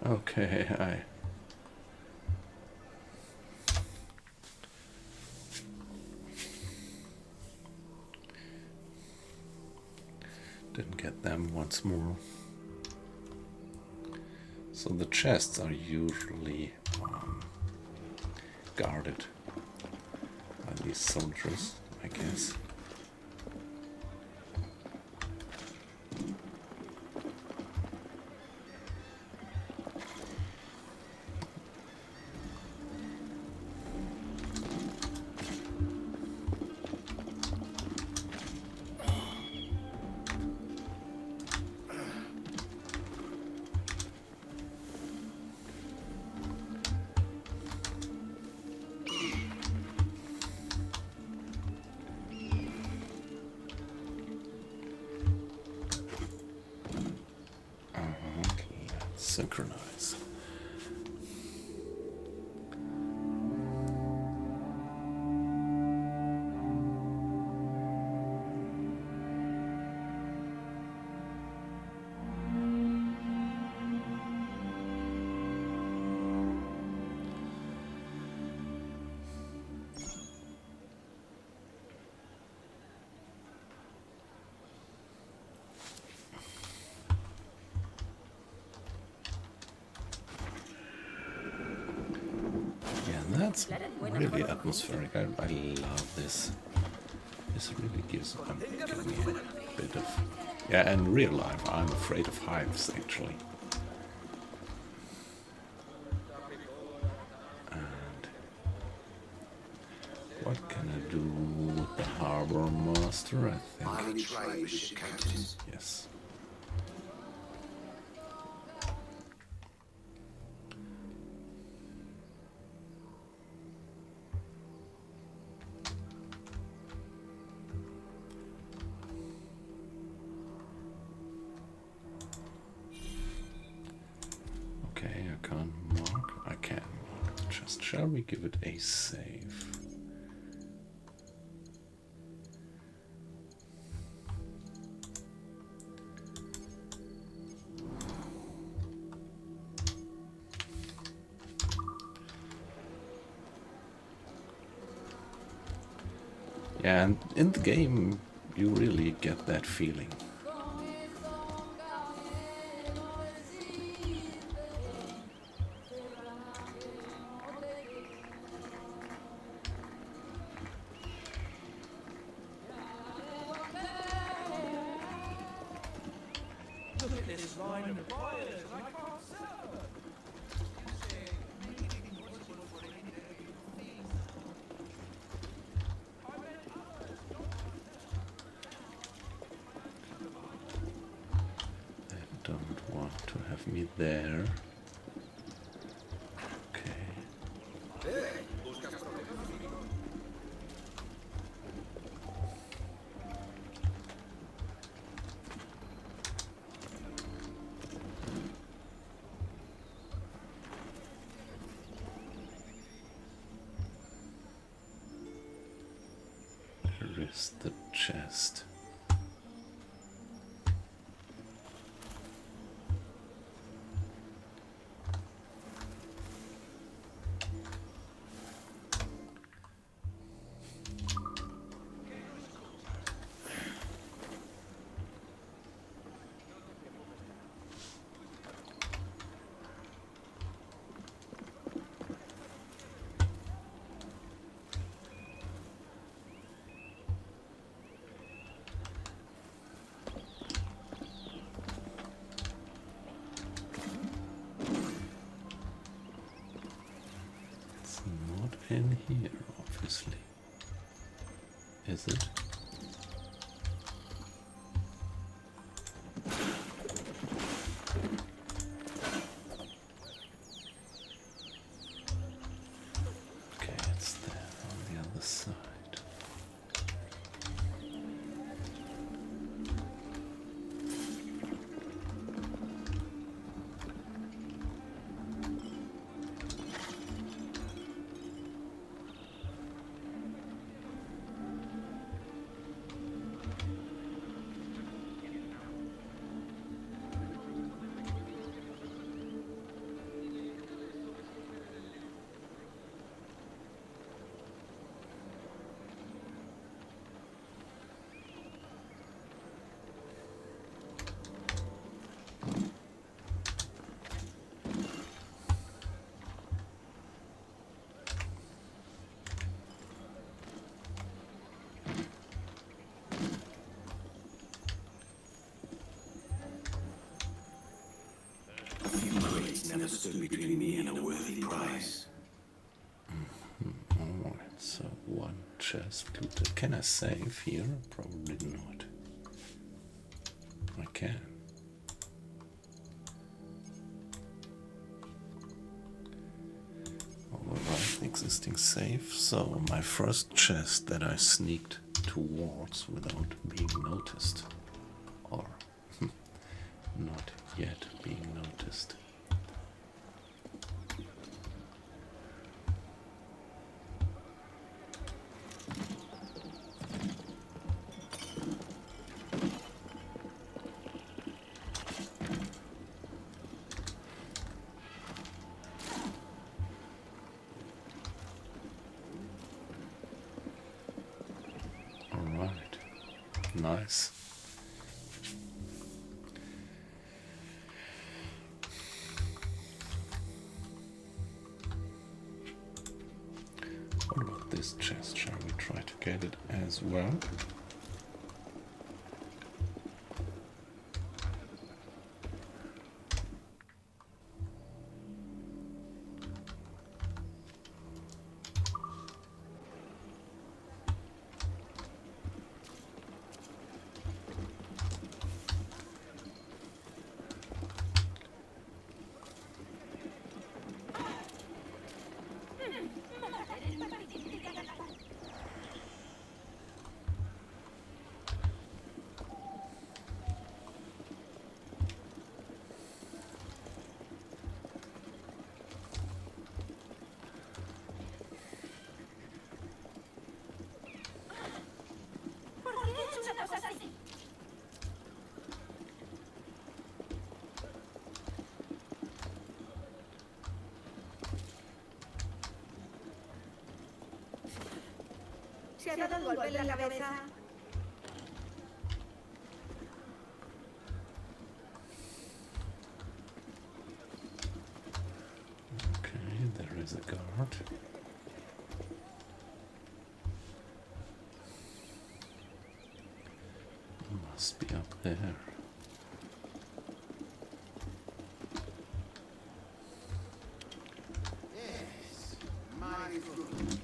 Okay, I Didn't get them once more. So the chests are usually guarded by these soldiers, I guess. Synchronize. That's really atmospheric. I love this. This really gives me a bit of... Yeah, in real life, I'm afraid of hives, actually. And what can I do with the harbor master, I think? Yes. Shall we give it a save? Yeah, and in the game you really get that feeling. Don't want to have me there. Okay. There is the chest. In here, obviously. Is it? Okay, it's there on the other side. stood between me and a worthy prize. Alright, so one chest looted. Can I save here? Probably not. I can. Override existing save. So my first chest that I sneaked towards without being noticed. Or not yet being noticed. Alright, nice. What about this chest? Shall we try to get it as well? ¿Se ha dado un golpe en la cabeza? Okay, there is a guard. Must be up there. Yes, my good.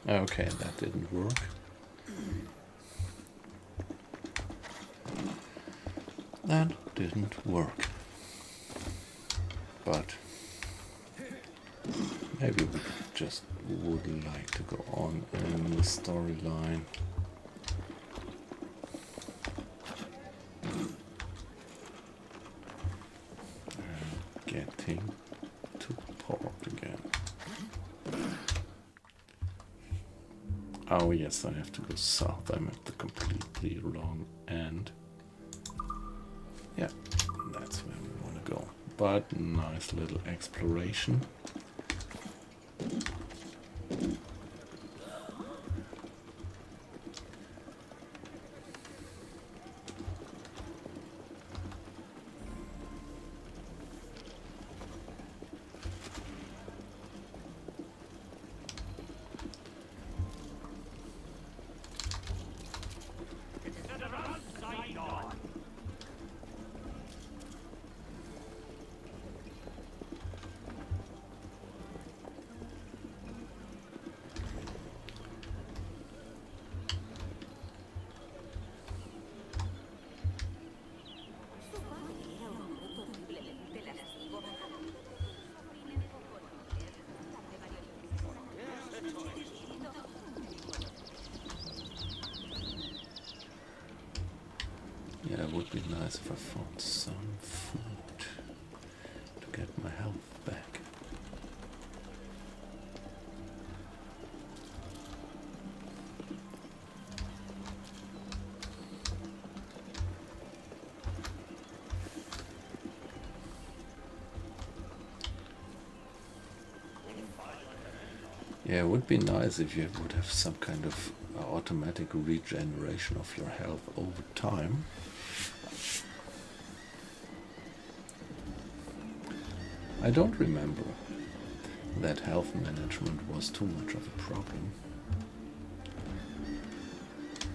Okay, that didn't work. That didn't work. But maybe we just would like to go on in the storyline. Getting to port again. Oh yes, I have to go south. I'm at the completely wrong end. Yeah, that's where we want to go. But nice little exploration. Yeah, it would be nice if I found some food to get my health back. Yeah, it would be nice if you would have some kind of automatic regeneration of your health over time. I don't remember that health management was too much of a problem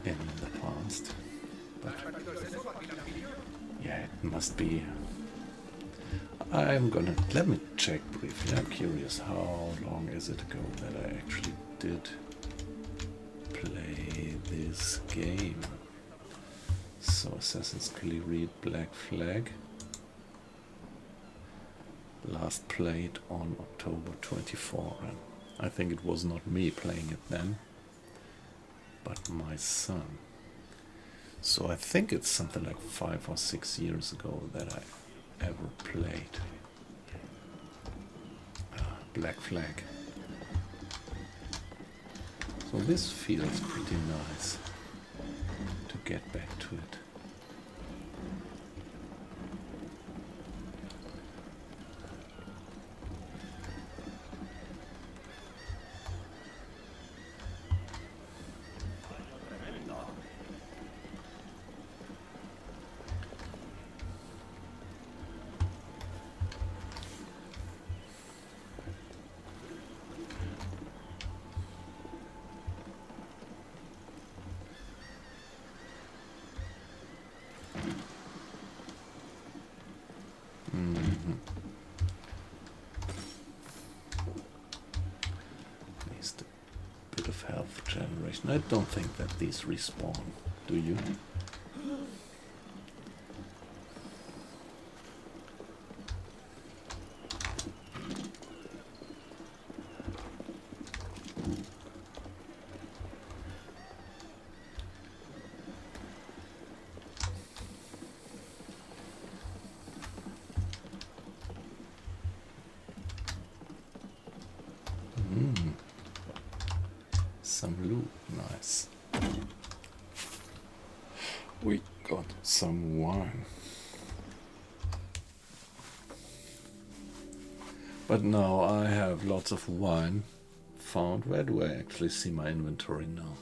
in the past, but yeah, it must be. Let me check briefly. I'm curious, how long is it ago that I actually did play this game? So Assassin's Creed Black Flag. Last played on October 24, and I think it was not me playing it then, but my son. So I think it's something like 5 or 6 years ago that I ever played Black Flag. So this feels pretty nice to get back to it. Needs a bit of health generation. I don't think that these respawn, do you? Some loot, nice. We got some wine. But now I have lots of wine found. Where do I actually see my inventory now?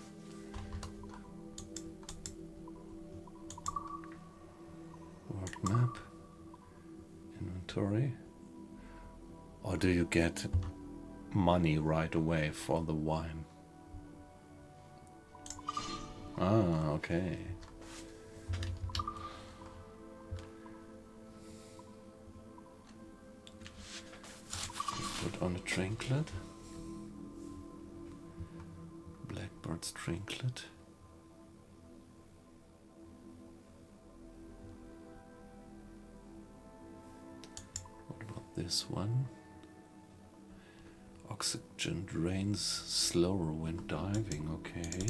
World map, inventory. Or do you get money right away for the wine? Ah, okay. on a trinket. Blackbird's trinket. What about this one? Oxygen drains slower when diving, okay.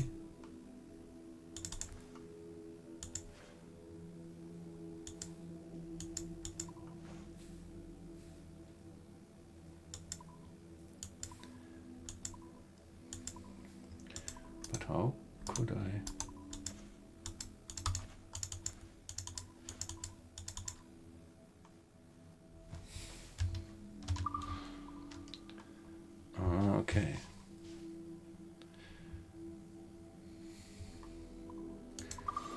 But how could I? Okay.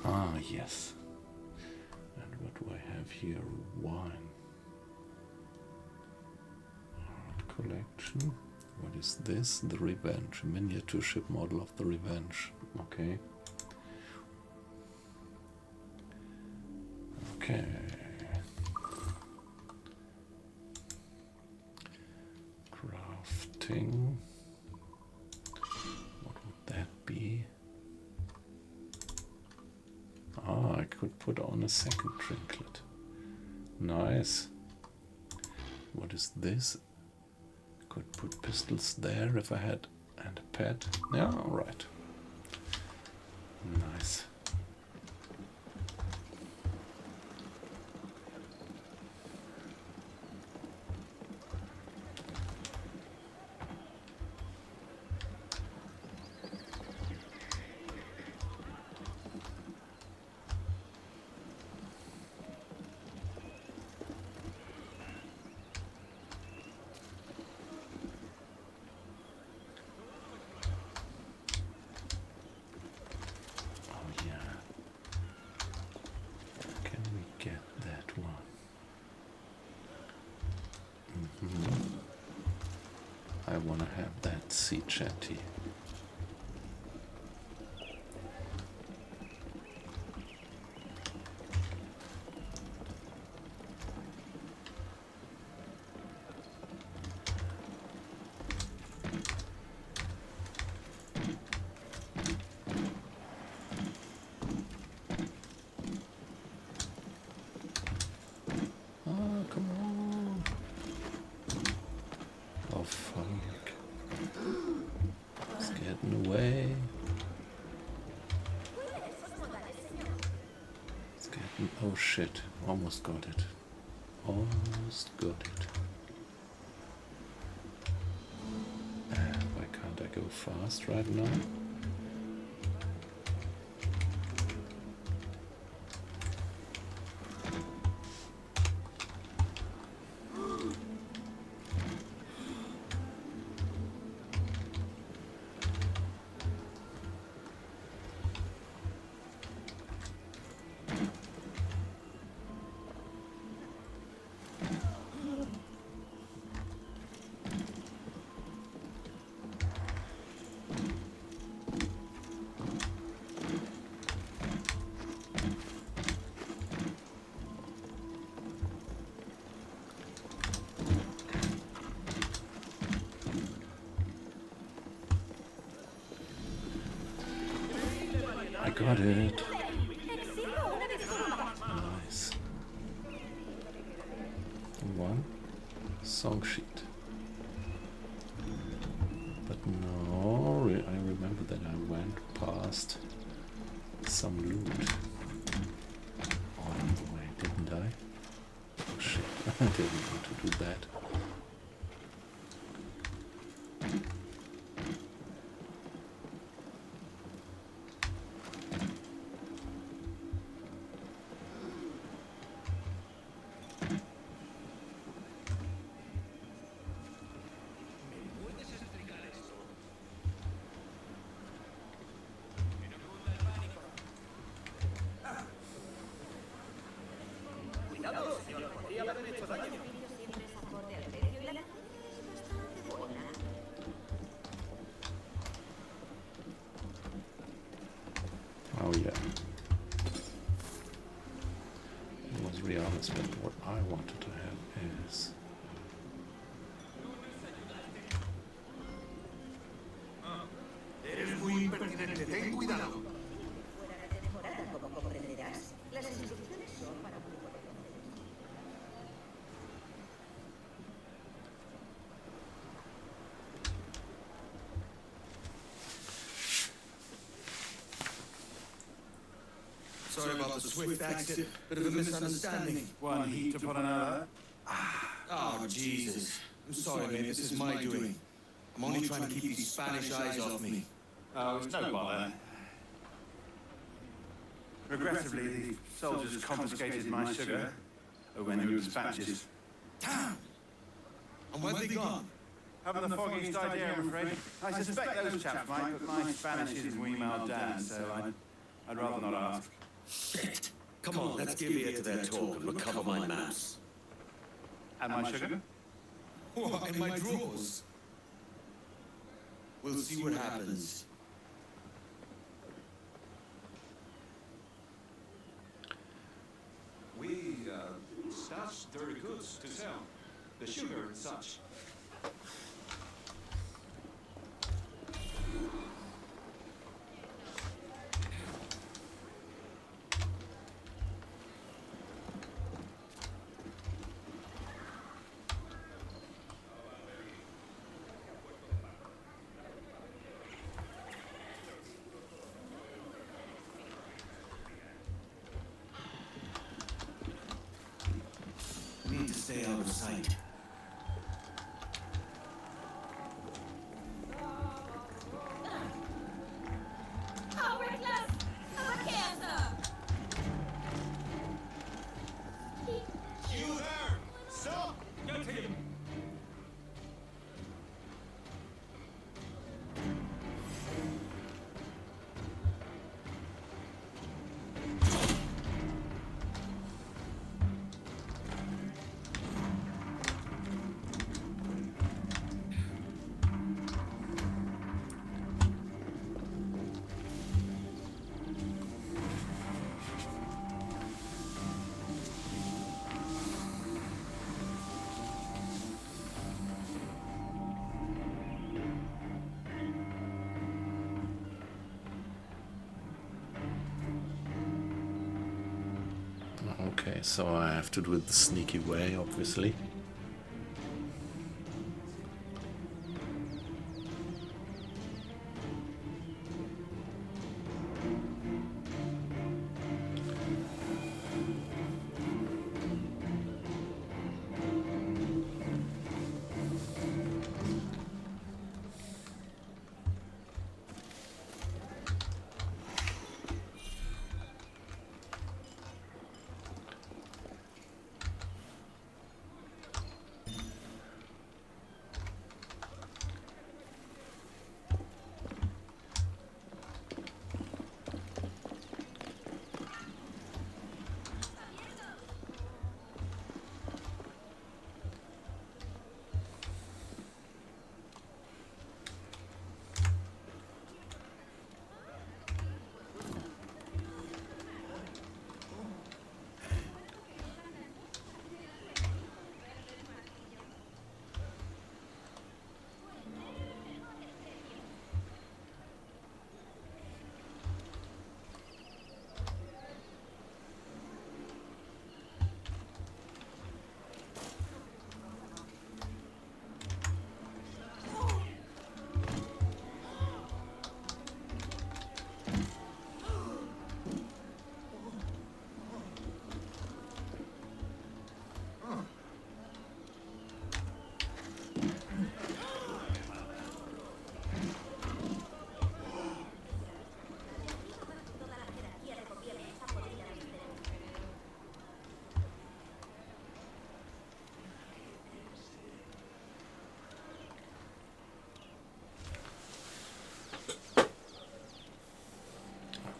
Ah, yes. And what do I have here? Wine. Art collection. What is this? The Revenge. A miniature ship model of the Revenge. Okay. Okay. Crafting. What would that be? Ah, I could put on a second trinket. Nice. What is this? Could put pistols there if I had, and a pet. Yeah, alright. Nice. I want to have that sea shanty. Oh shit, almost got it. Almost got it. Why can't I go fast right now? I got it. Nice. One song sheet. But no, I remember that I went past some loot on the way, didn't I? Oh shit, I didn't want to do that. Oh yeah. It was real, but what I wanted to have is Sorry about the swift exit. Bit of a misunderstanding. One heat upon another. Oh, Jesus. I'm sorry, mate. This is my doing. I'm only trying to keep these Spanish eyes off me. Oh, it's no bother. Regrettably, the soldiers confiscated my sugar when new dispatches. Damn! And where have they gone? Haven't the foggiest idea, I'm afraid. I suspect those chaps might, but my Spanish isn't wee-mouthed down, so I'd rather not ask. Shit. Come on, let's give ear to their talk and recover my maps. And my sugar? What, in my drawers? We'll see what happens. We stash dirty goods to sell. The sugar and such. We need to stay out of sight. You there! Stop! Get him! Okay, so I have to do it the sneaky way, obviously.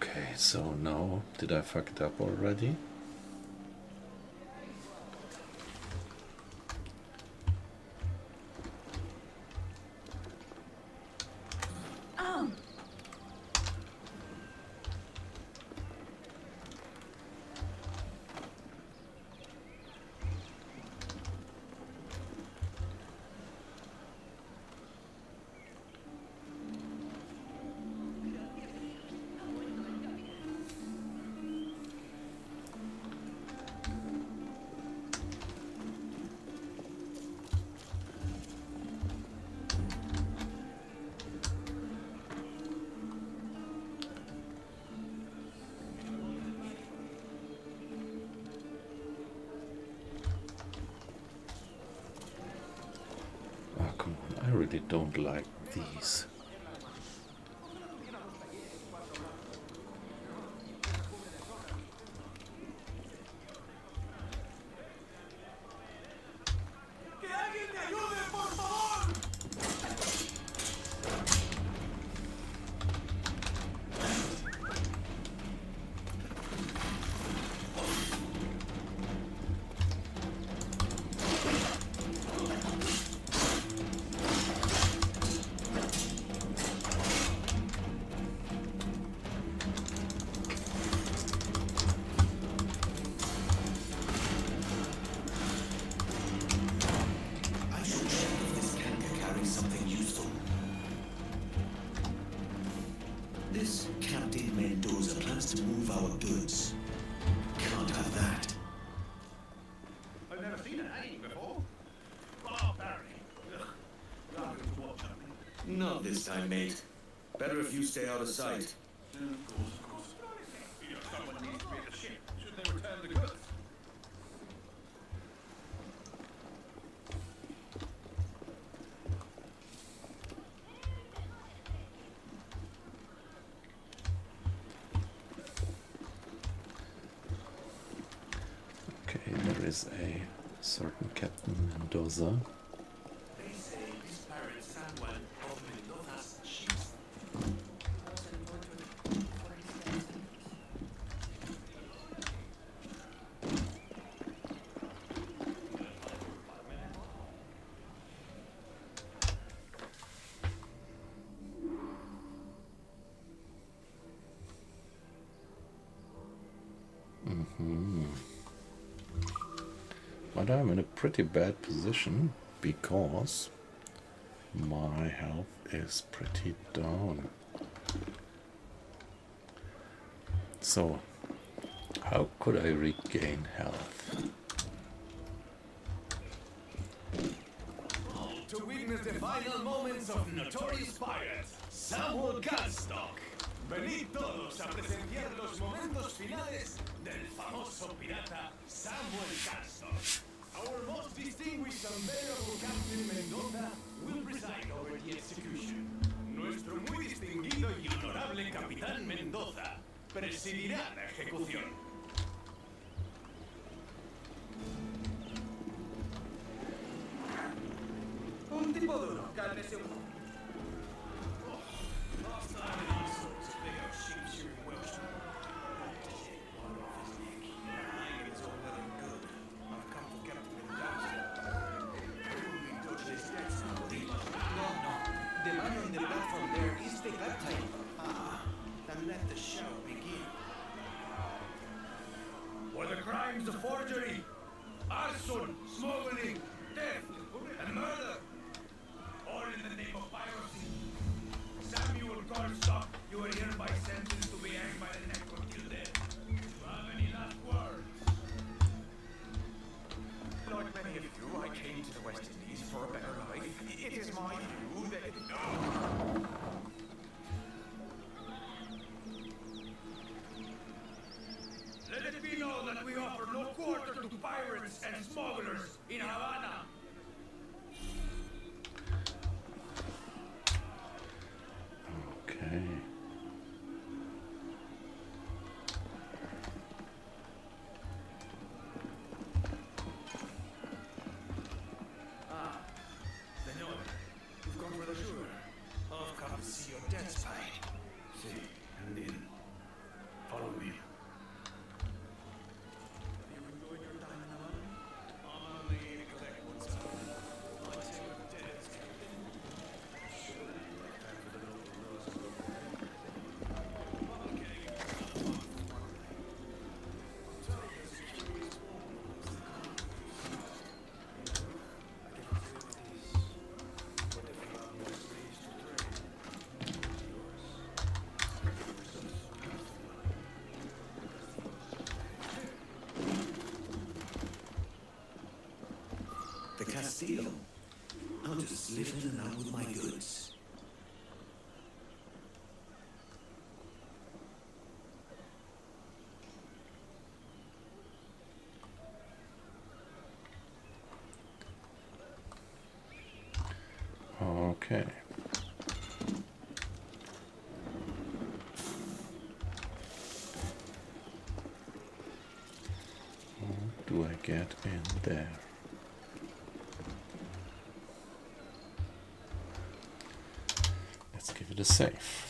Okay, so now, did I fuck it up already? really don't like these. This Captain Mendoza plans to move our goods. Can't have that. I've never seen an hanging before. Oh, Barry. Ugh. Not good to watch on me. Not this time, mate. Better if you stay out of sight. Of course. You know, someone needs to be at the ship. Should they return the goods? Okay, there is a certain Captain Mendoza. They say this pirate Samuel of Mendoza's ships. But I'm in a pretty bad position because my health is pretty down. So, how could I regain health? To witness the final moments of notorious pirate Samuel Gunstock. Venid todos a presenciar los momentos finales del famoso pirata Samuel Gunstock. Our most distinguished and venerable Captain Mendoza will preside over the execution. Nuestro muy distinguido y honorable Capitán Mendoza presidirá la ejecución. Un tipo duro, cálmese un poco. Last time in our souls, a big old sheep-shearing Welshman. One off his neck. Lying is all well and good. I've come for Captain Mendoza. Proving totally steps now. No. The man on the platform there is the captain. Ah, then let the show begin. For the crimes of forgery, arson, smuggling, theft, and murder, all in the name of piracy. Samuel Cornstock, you are hereby sentenced to be hanged by the neck until death. Do you have any last words? Like many of you, I came to the West Indies for a better life. It is my view that... Let it be known that we offer no quarter to pirates and smugglers in Havana. Okay. Senor, you've come for the sugar. I've come to see your dead spy. See, and in. Follow me. You enjoyed your time in Havana? Only to collect one's own. I take the dead. The Castillo. I'll just slip in and out with my goods. Okay. Okay. What do I get in there? Let's give it a save.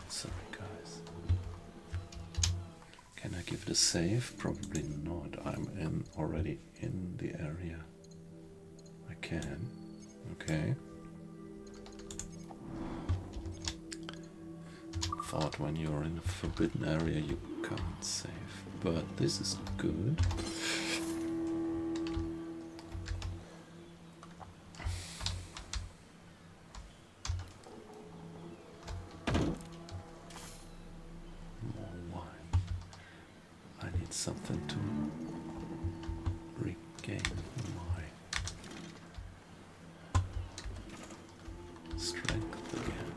Sorry, guys. Can I give it a save? Probably not. I'm already in the area. I can. Okay. Thought when you're in a forbidden area you can't save, but this is good. Something to regain my strength again.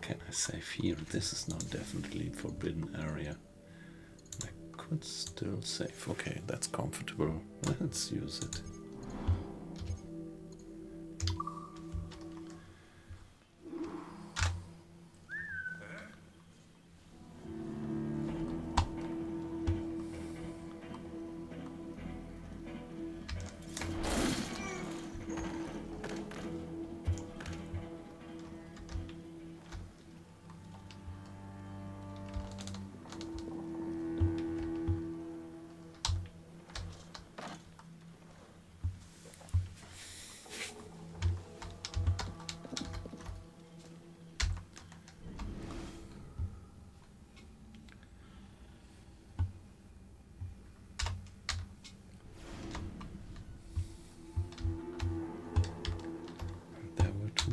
Can I save here? This is not definitely forbidden area. I could still save. Okay, that's comfortable. Let's use it.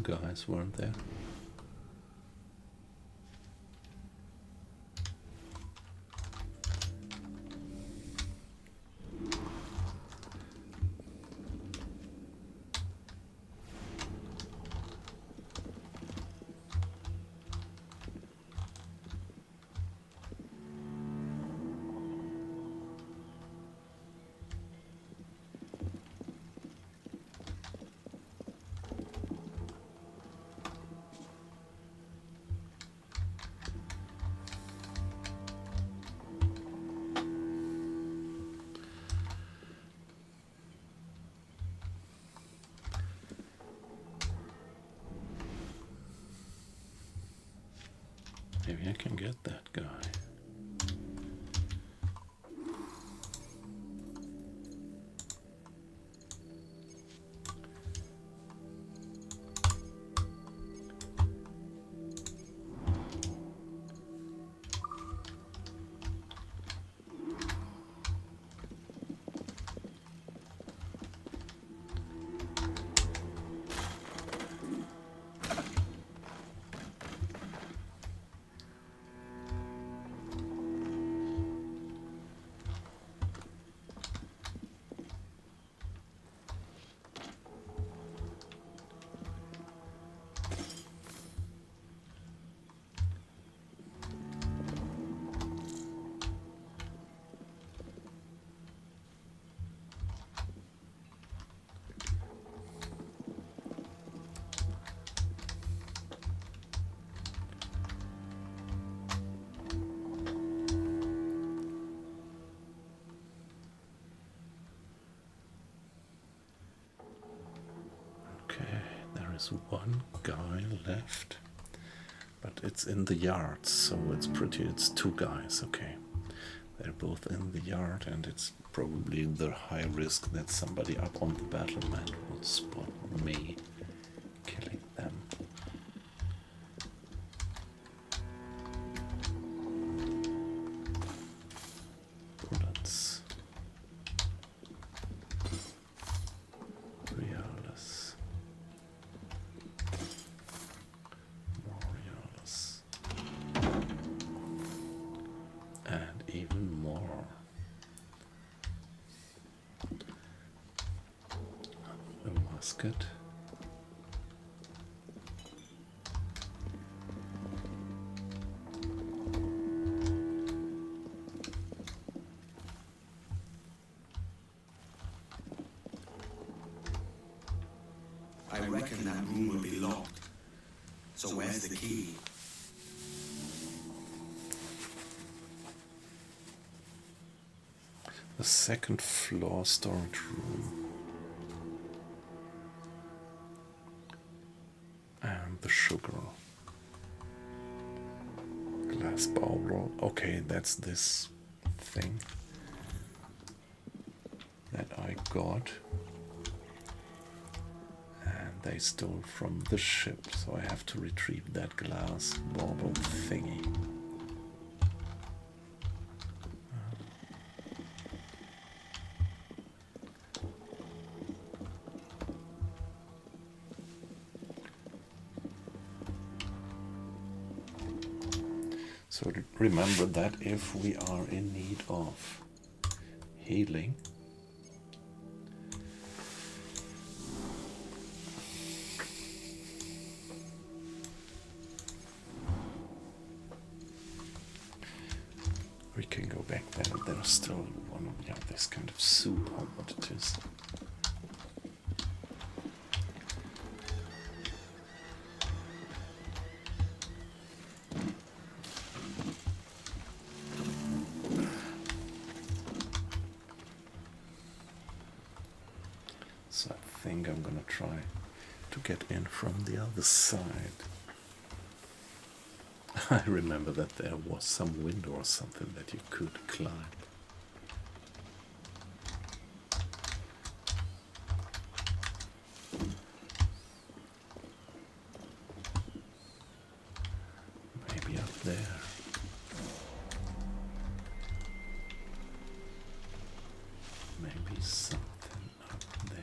guys, weren't there? Maybe I can get that guy. There's one guy left, but it's in the yard, so it's two guys, okay. They're both in the yard, and it's probably the high risk that somebody up on the battlement will spot me killing them. Bullets. Realis. Morialis. And even more. A musket. I reckon that room will be locked. So where's the key? The second floor storage room. And the sugar. Glass bowl. Okay, that's this thing that I got. And they stole from the ship, so I have to retrieve that glass bauble thingy. So remember that if we are in need of healing, we can go back there. There's still one of this kind of soup, or what it is. So I think I'm gonna try to get in from the other side. I remember that there was some window or something that you could climb. Maybe up there. Maybe something up there.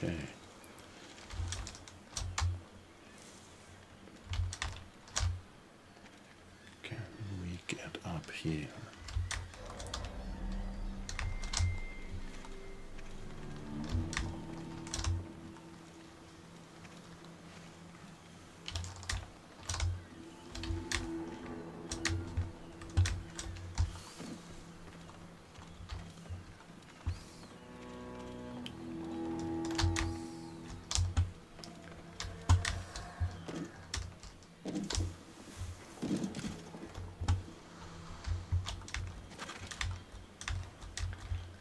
Okay. Can we get up here?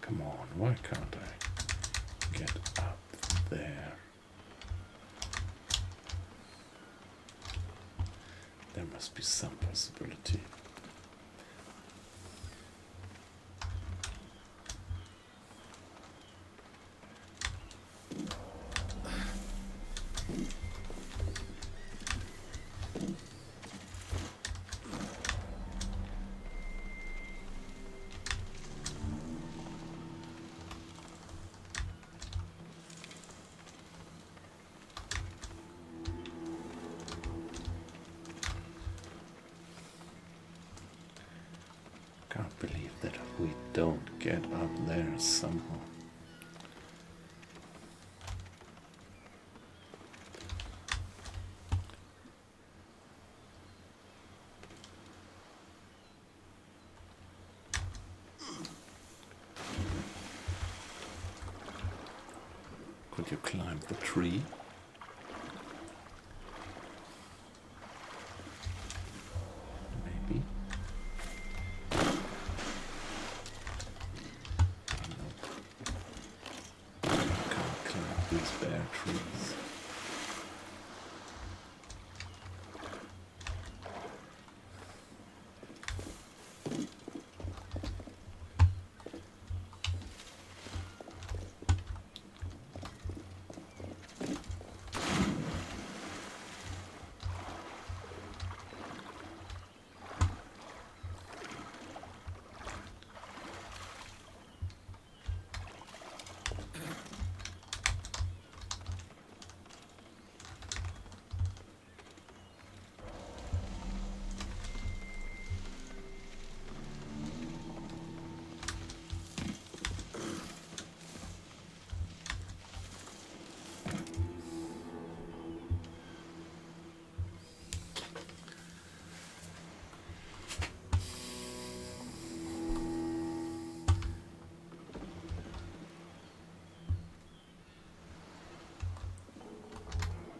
Come on, why can't I get up there? There must be some possibility. Can't believe that we don't get up there somehow. Could you climb the tree? Maybe. Can't climb these bare trees.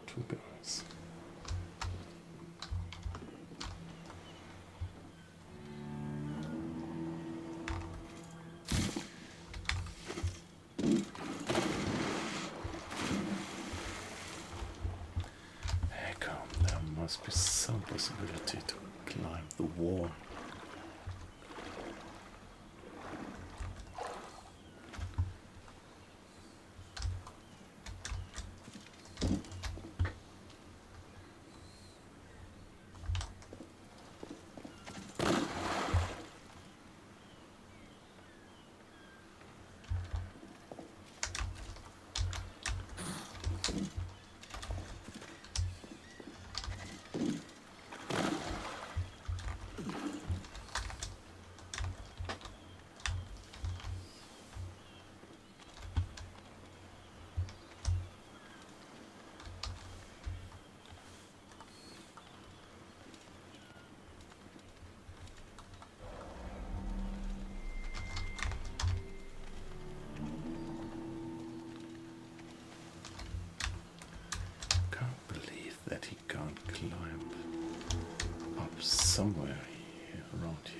Two barrels. Hey, come, there must be some possibility to climb the wall. That he can't climb up somewhere here, around here.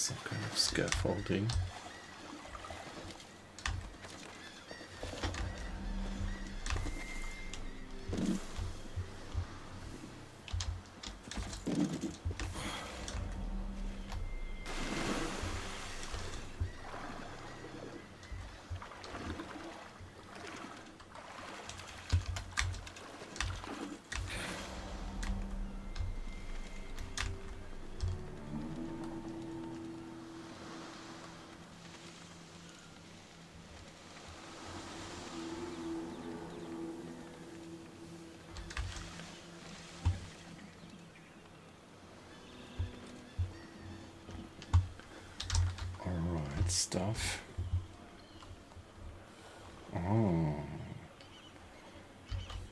some kind of scaffolding. Alright, stuff. Oh,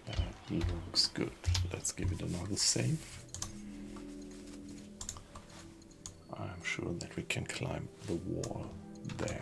that looks good. Let's give it another save. I'm sure that we can climb the wall there.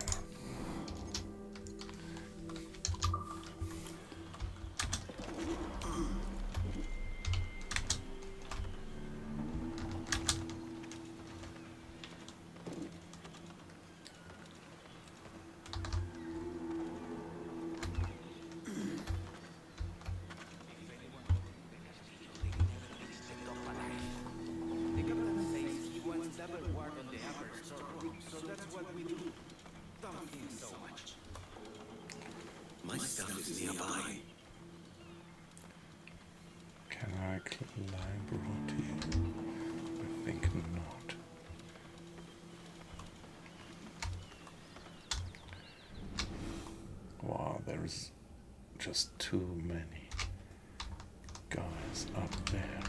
My stuff is nearby. Can I climb right here? I think not. Wow, there is just too many guys up there.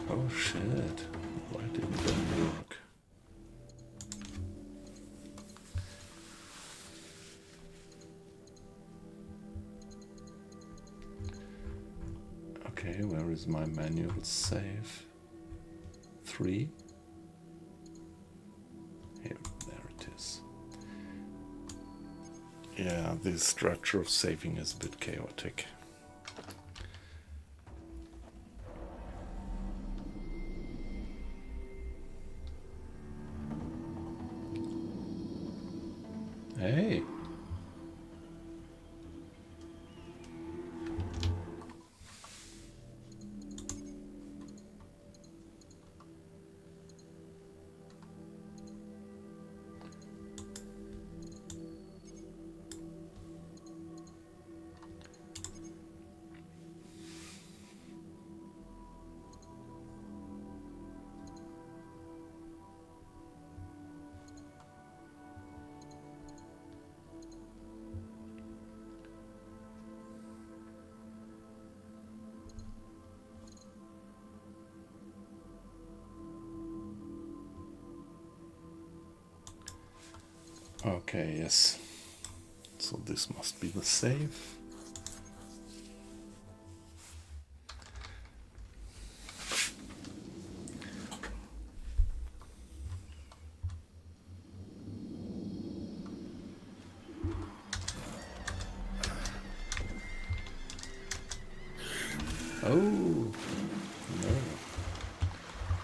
Oh shit, why didn't that work? Okay, where is my manual save? 3? Here, there it is. Yeah, the structure of saving is a bit chaotic. Hey. Okay, yes. So this must be the save. Oh, no.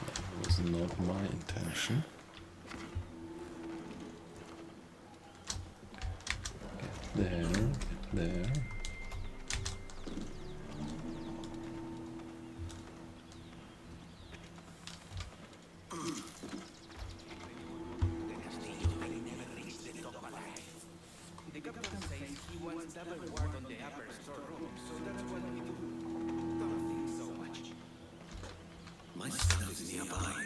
That was not my intention. Get there. The captain says he wants double ward on the upper storeroom, so that's what we do. Don't think so much. My stuff is nearby.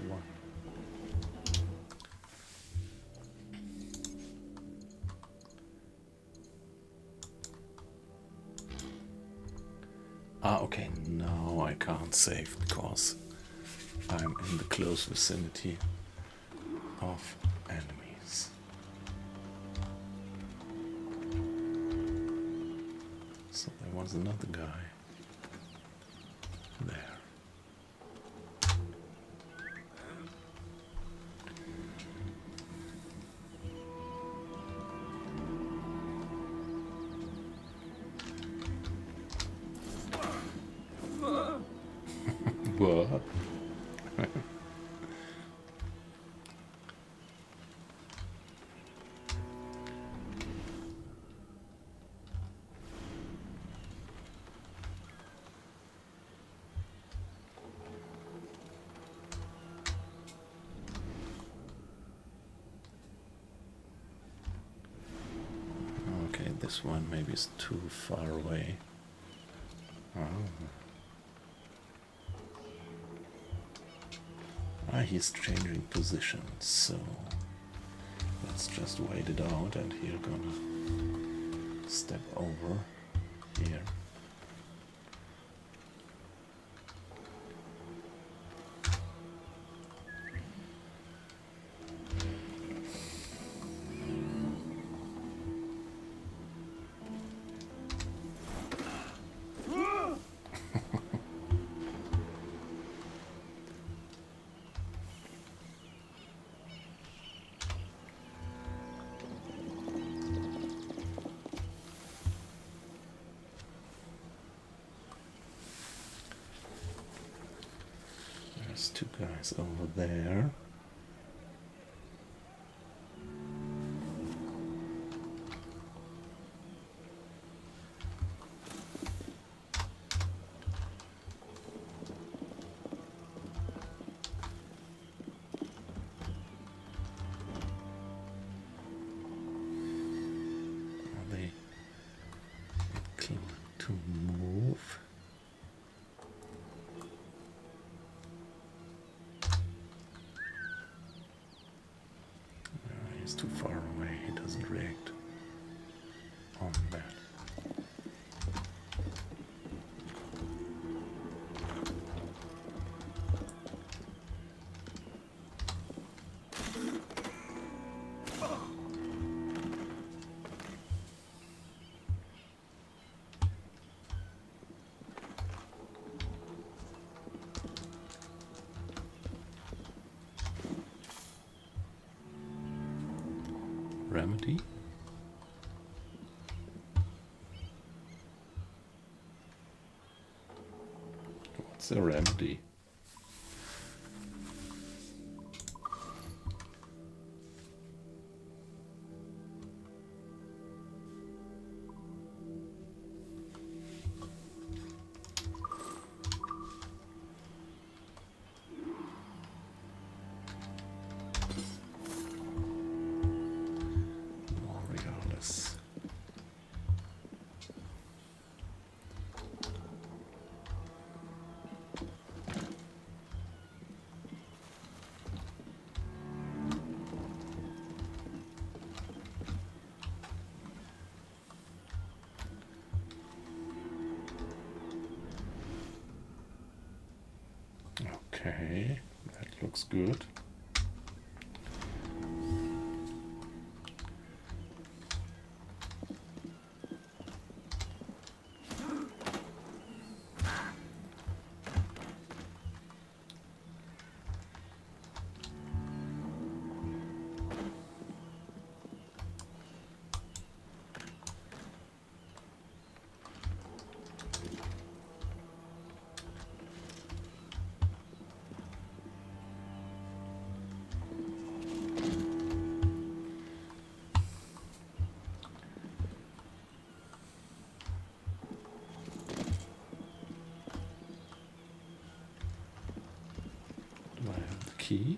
one. Ah, okay, now I can't save because I'm in the close vicinity of enemies. So there was another guy there. What? Okay, this one maybe is too far away. Oh. Ah, he's changing position, so let's just wait it out, and he's gonna step over here. There's two guys over there. Are they to move? He's too far away, he doesn't react on that. Remedy? What's a remedy? Regardless. Okay, that looks good. Do I have the key?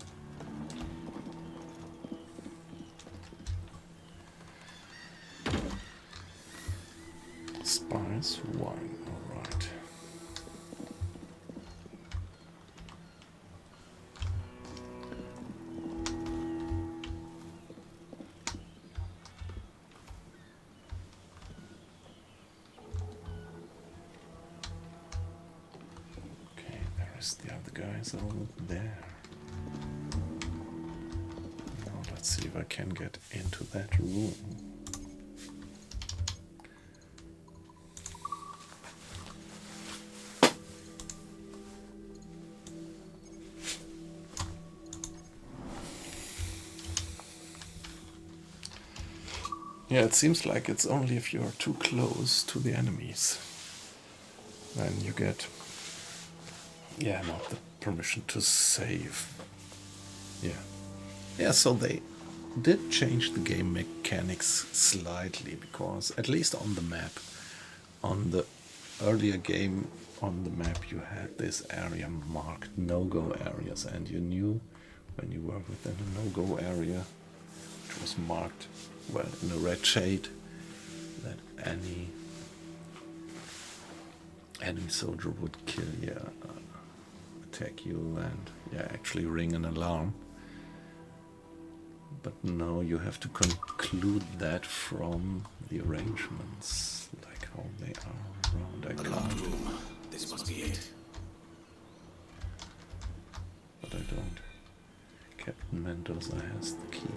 Spice wine, alright. is the other guys over there? Now let's see if I can get into that room. Yeah, it seems like it's only if you're too close to the enemies then you get, not the permission to save. Yeah, so they did change the game mechanics slightly, because at least on the map, on the earlier game on the map you had this area marked no-go areas, and you knew when you were within a no-go area, which was marked in a red shade, that any enemy soldier would kill you, attack you, and actually ring an alarm. But now you have to conclude that from the arrangements, like how they are around. I can't. This must be it. But I don't. Captain Mendoza has the key.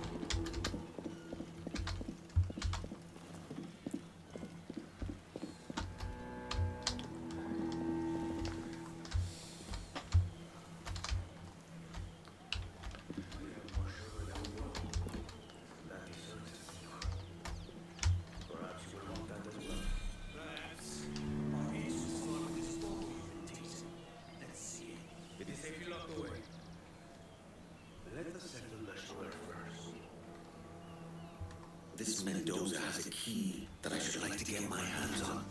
This Mendoza has a key that I should like to get my hands on.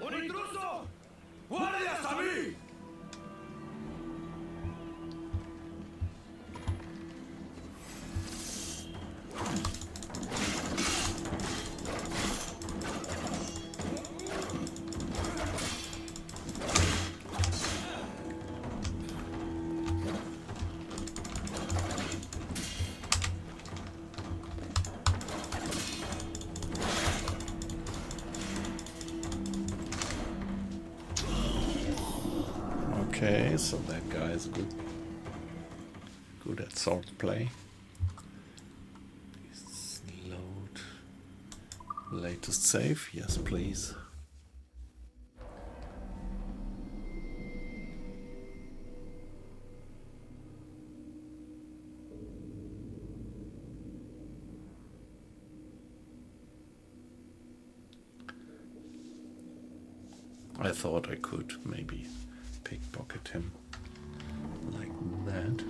¡Un intruso! ¡Guardias a mí! Okay, so that guy is good at sword play. Please load latest save. Yes, please. I thought I could maybe pickpocket him like that.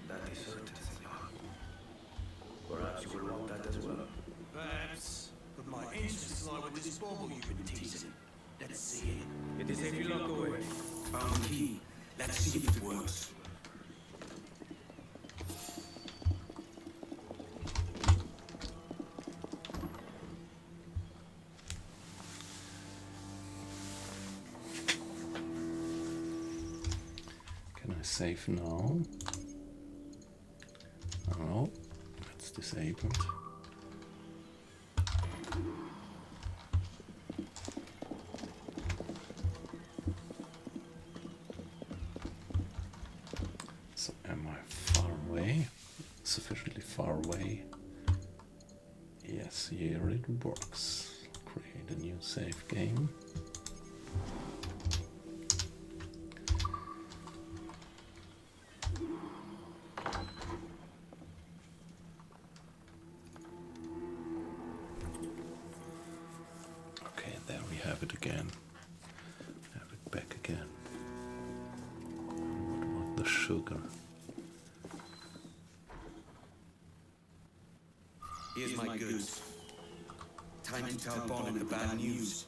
That is certain, senor. Perhaps you will want that as well. Perhaps, but my interests lie with this bauble you've been teasing. Let's see it. It is if you lock away. Found the key. Let's see if it works. Can I save now? Oh, that's disabled. So am I far away? Sufficiently far away? Yes, here it works. Create a new save game. Okay, there we have it again. Have it back again. What about the sugar? Here's my goods. Time to tell Bonnet the bad news.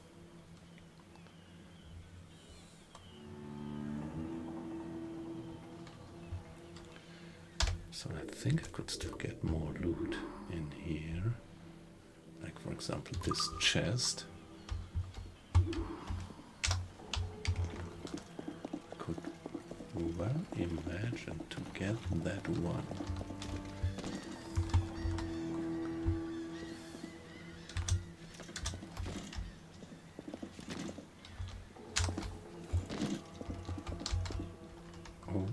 So I think I could still get more loot in here. Like for example this chest. Could well imagine to get that one. Oh.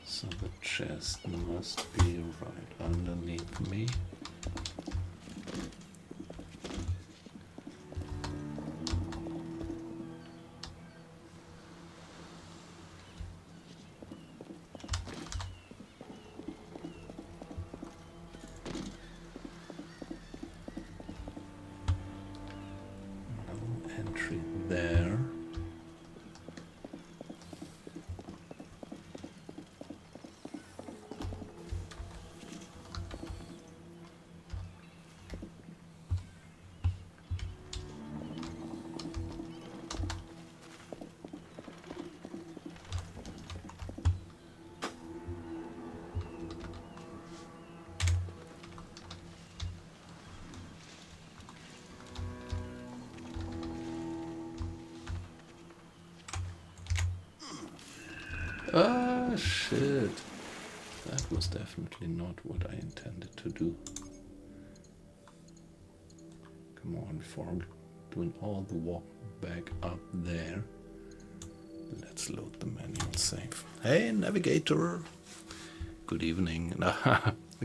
So the chest must be right underneath me. No entry there. Ah, shit. That was definitely not what I intended to do. Come on, before I'm doing all the walk back up there, let's load the manual save. Hey, navigator. Good evening.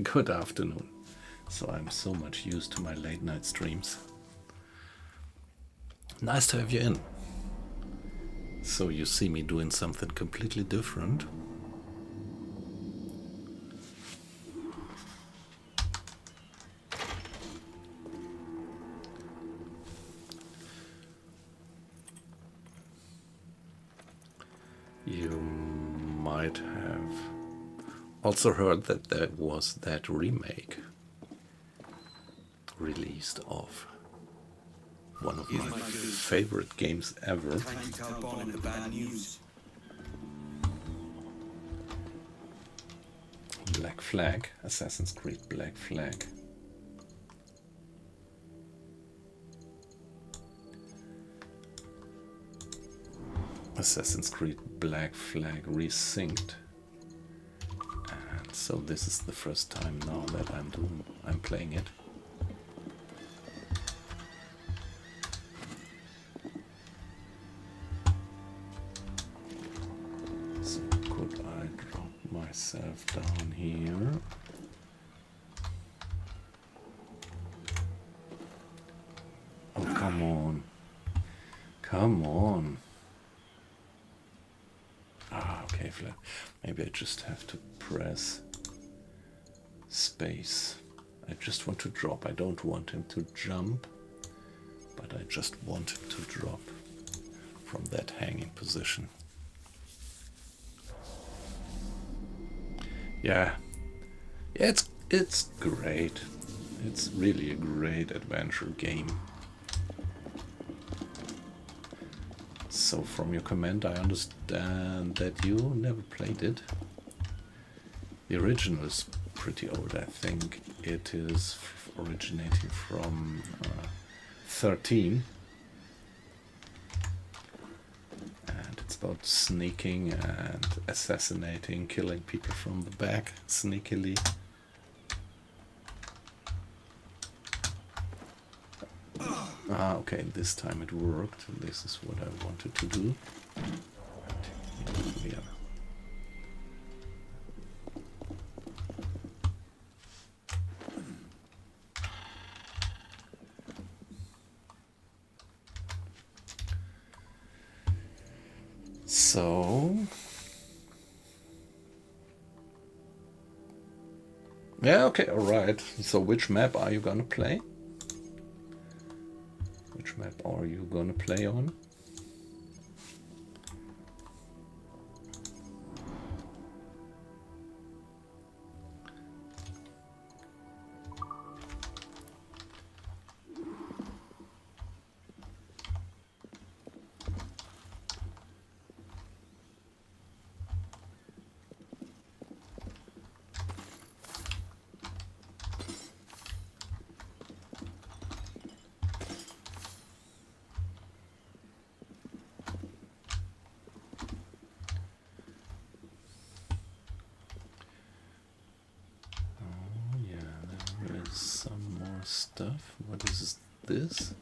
Good afternoon. So I'm so much used to my late night streams. Nice to have you in. So you see me doing something completely different. You might have also heard that there was that remake released of one of my favorite games ever. Thank you, Talbot, and the bad news. Black Flag, Assassin's Creed Black Flag. Assassin's Creed Black Flag Resynced. And so this is the first time now that I'm playing it. So could I drop myself down here? Oh, come on. Come on. Ah, okay, flat. Maybe I just have to press space. I just want to drop. I don't want him to jump, but I just want him to drop from that hanging position. Yeah, it's great. It's really a great adventure game. So from your comment, I understand that you never played it. The original is pretty old. I think it is originating from 13. And it's about sneaking and assassinating, killing people from the back sneakily. Ah, okay, this time it worked. This is what I wanted to do. And yeah. So, yeah, okay, all right. So which map are you gonna play? map are you gonna play on? Some more stuff. What is this?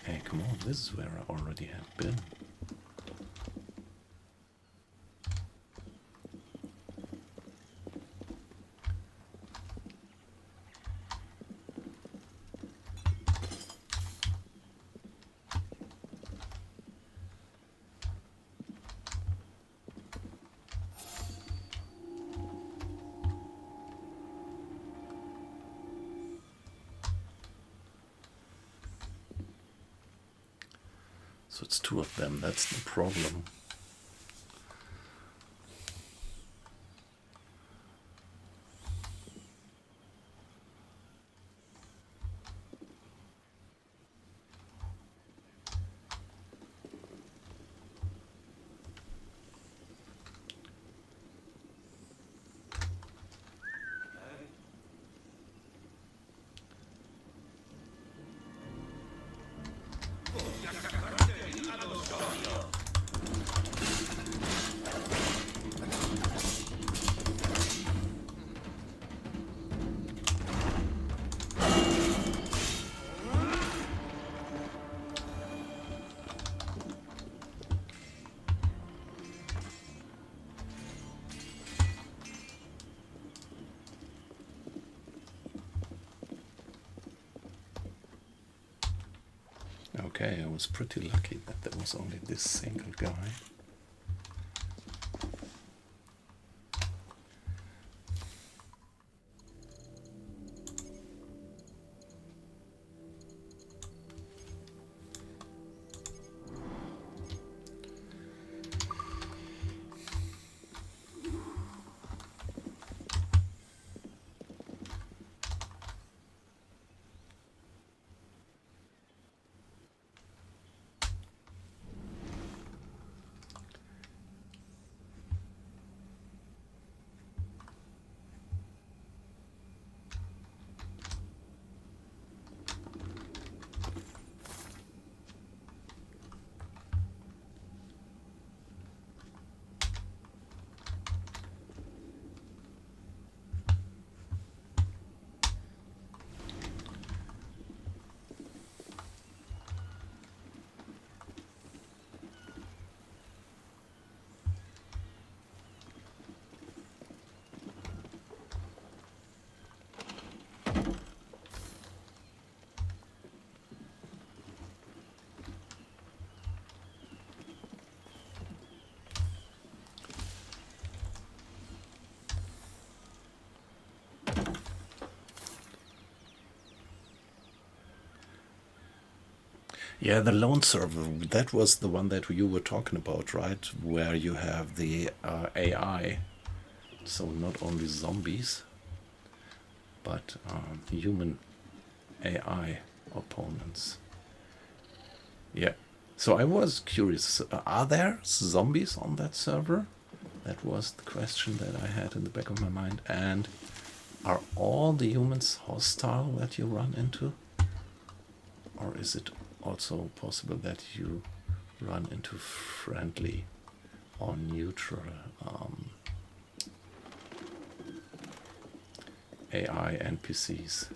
Hey, come on, this is where I already have been. So it's two of them, that's the problem. Okay, I was pretty lucky that there was only this single guy. Yeah, the lone server, that was the one that you were talking about, right? Where you have the AI, so not only zombies, but human AI opponents. Yeah, so I was curious, are there zombies on that server? That was the question that I had in the back of my mind. And are all the humans hostile that you run into? Or is it also possible that you run into friendly or neutral AI NPCs?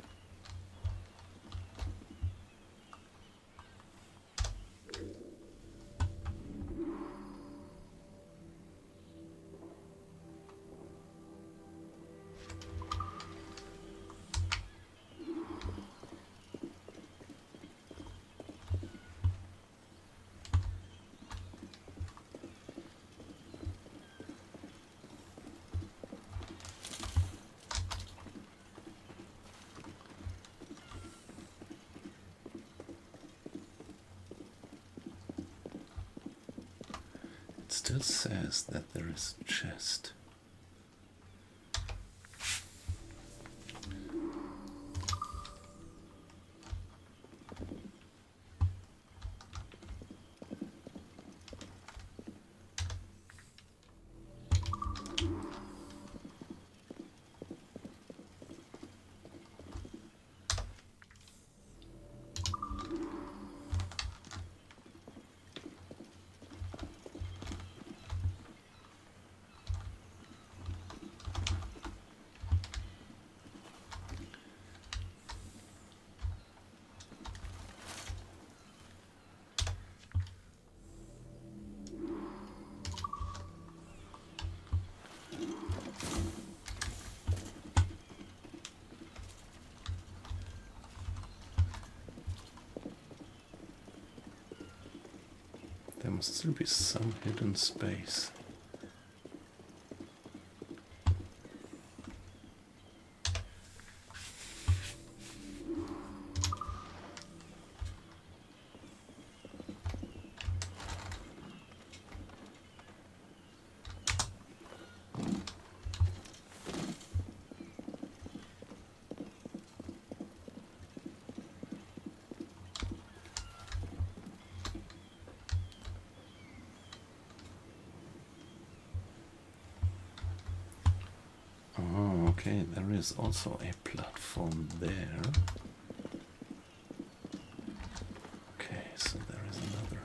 still says that there is a chest. There must still be some hidden space. Okay, there is also a platform there. Okay, so there is another.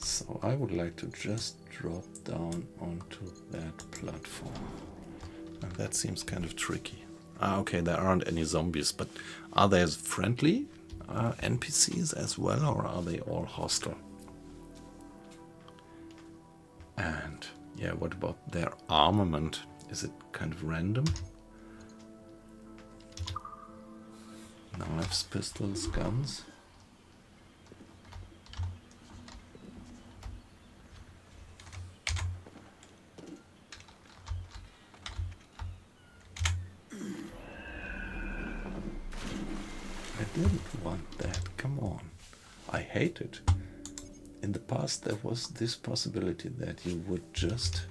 So I would like to just drop down onto that platform. And that seems kind of tricky. Okay, there aren't any zombies, but are there friendly NPCs as well, or are they all hostile? And yeah, what about their armament? Is it kind of random? Knives, pistols, guns. I didn't want that, come on. I hate it. In the past there was this possibility that you would just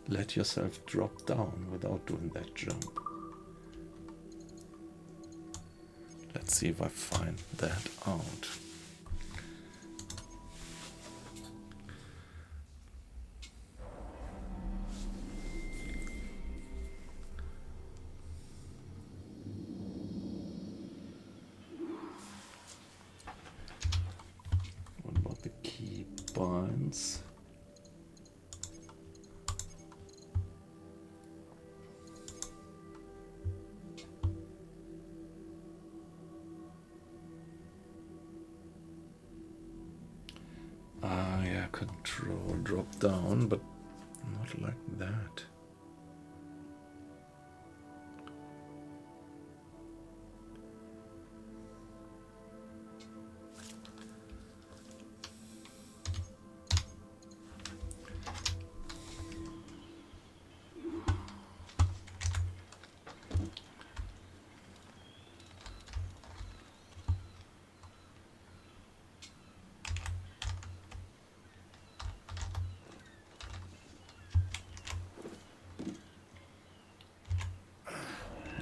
let yourself drop down without doing that jump. Let's see if I find that out. What about the key binds? Yeah, control drop down, but not like that.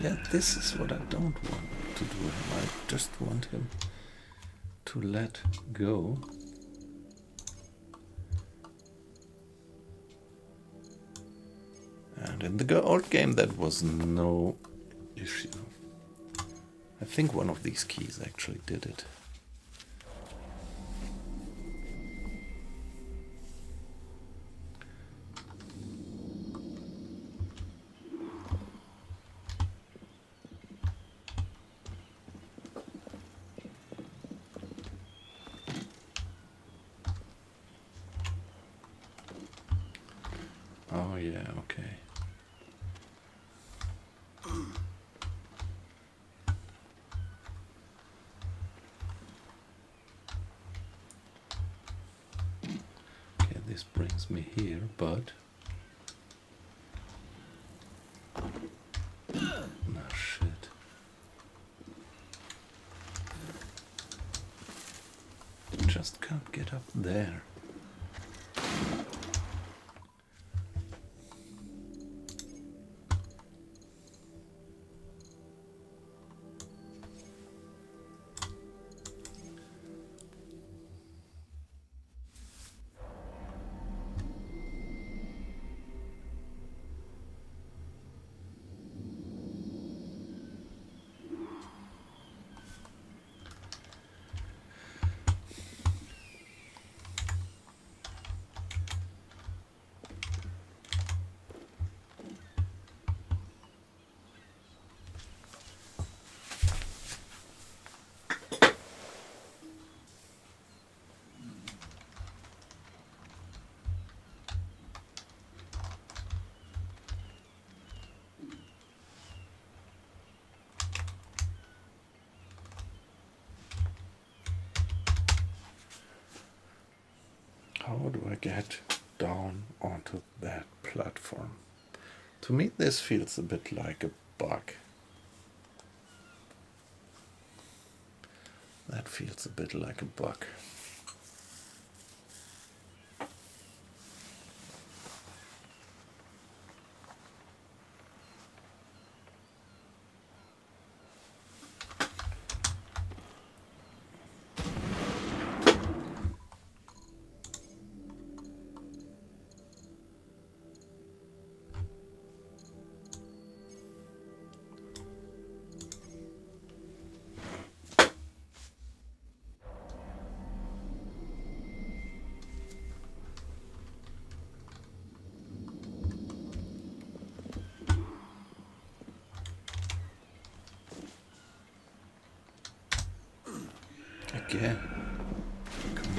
Yeah, this is what I don't want to do. I just want him to let go. And in the old game that was no issue. I think one of these keys actually did it. Oh yeah, okay. this brings me here, but... No shit. Just can't get up there. How do I get down onto that platform? To me, this feels a bit like a bug. That feels a bit like a bug. Again. Come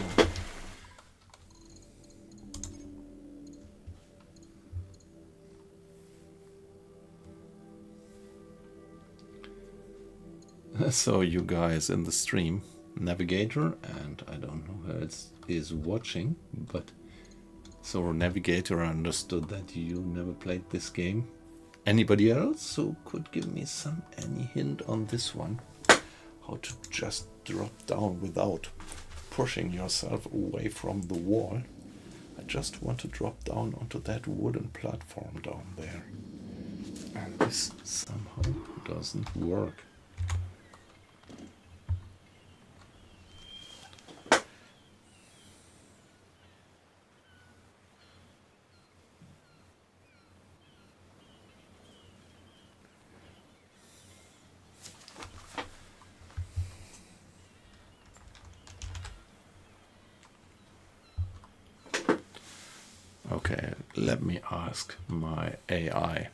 on. So you guys in the stream, Navigator, and I don't know who else is watching, but so Navigator, I understood that you never played this game. Anybody else who could give me any hint on this one? How to just drop down without pushing yourself away from the wall. I just want to drop down onto that wooden platform down there. And this somehow doesn't work. Okay, let me ask my AI.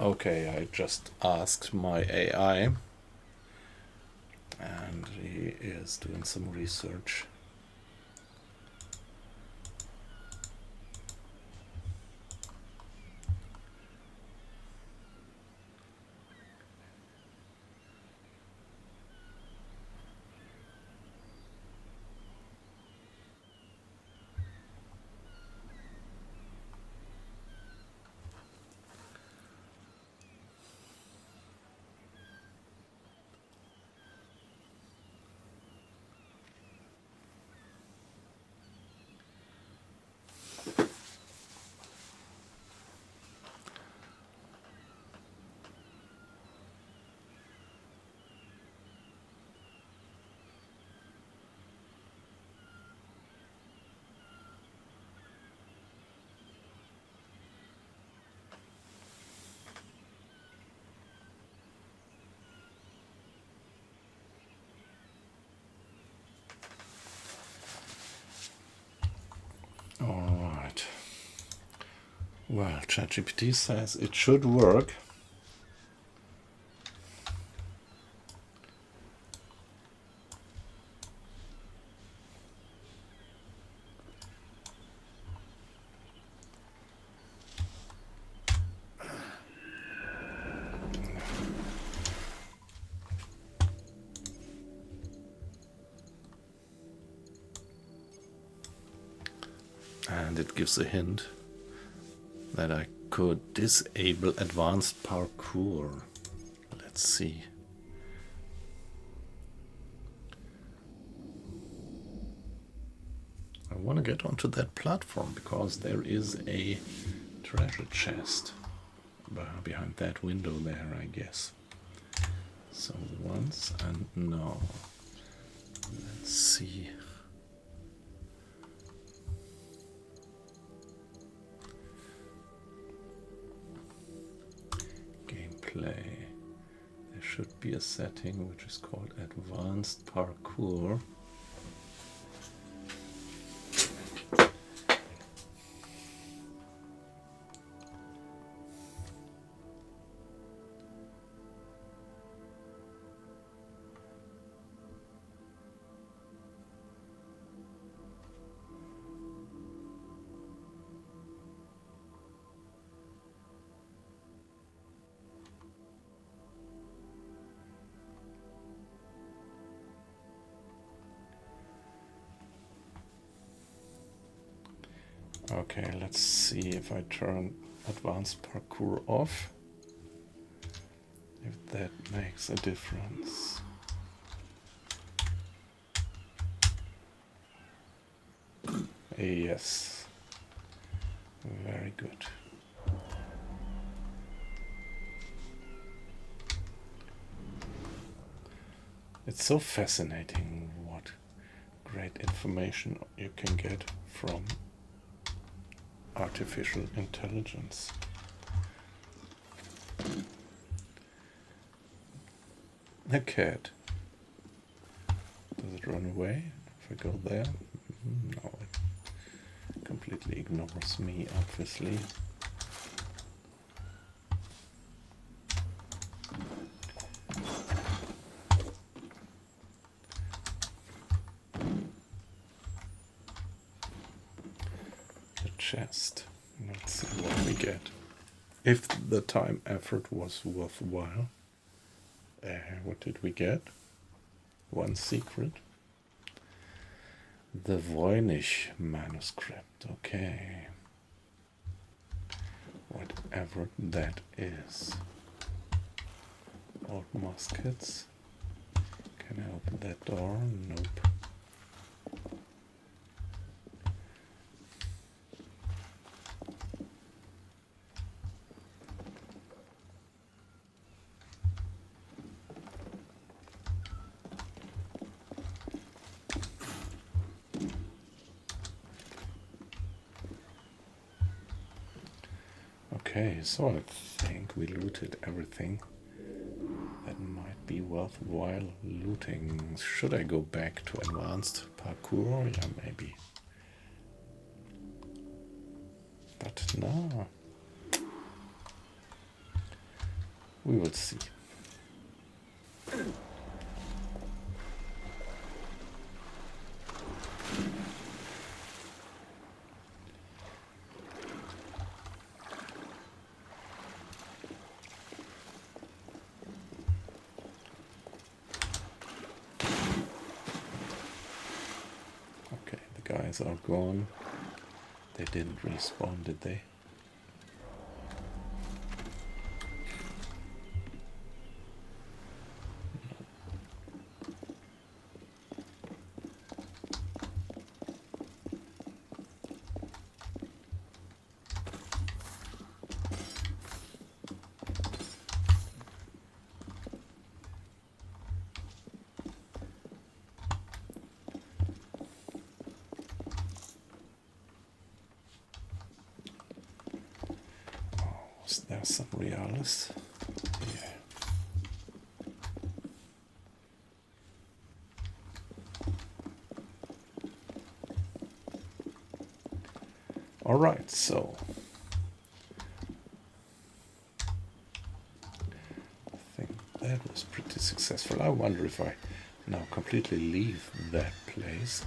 Okay, I just asked my AI, and he is doing some research. Alright. Well, ChatGPT says it should work. And it gives a hint that I could disable advanced parkour. Let's see. I want to get onto that platform because there is a treasure chest behind that window there, I guess. So once and no. Let's see. Gameplay. There should be a setting which is called advanced parkour. Okay, let's see if I turn advanced parkour off, if that makes a difference. Yes, very good. It's so fascinating what great information you can get from artificial intelligence. A cat. Does it run away if I go there? No, it completely ignores me, obviously. The chest. Let's see what we get. If the time effort was worthwhile. What did we get? One secret. The Voynich manuscript. Okay. Whatever that is. Old muskets. Can I open that door? Nope. Okay, so I think we looted everything that might be worthwhile looting. Should I go back to advanced parkour? Yeah, maybe. But no. We will see. Okay, the guys are gone. They didn't respawn, did they? There's some realis. Yeah. All right, so I think that was pretty successful. I wonder if I now completely leave that place,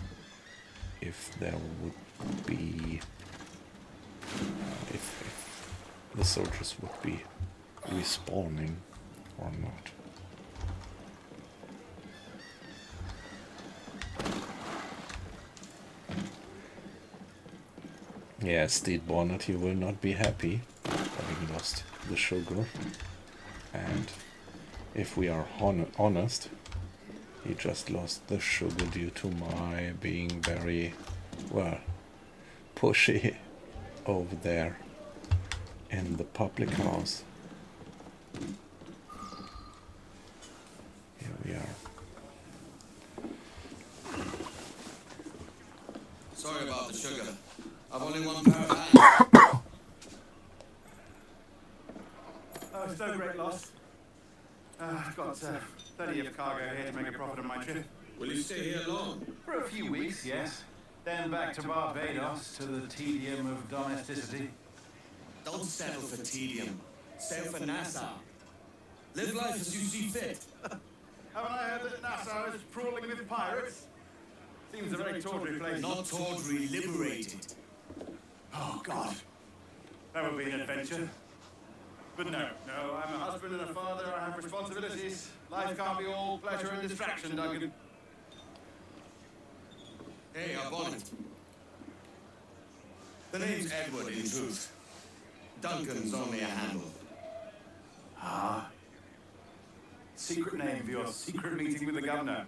if there would be if the soldiers would be respawning or not. Yeah, Stede Bonnet, you will not be happy having lost the sugar. And if we are honest, he just lost the sugar due to my being very, well, pushy over there in the public house. Here we are. Sorry about the sugar. I've only one pair of hands. Oh, it's no great loss. I've got plenty of cargo here to make a profit on my trip. Will you stay here long? For a few weeks, yes. Then back to Barbados, to the tedium of domesticity. Don't settle for tedium. Sail for Nassau. Live life as you see fit. Haven't I heard that Nassau is crawling with pirates? Seems a very tawdry place. Not tawdry, liberated. Oh, God. That would be an adventure. But no, I'm a husband and a father. I have responsibilities. Life can't be all pleasure and distraction, Duncan. Hey, our bonnet. The name's Edward, in truth. Duncan's only a handle. Ah. Secret name for your secret meeting with the governor.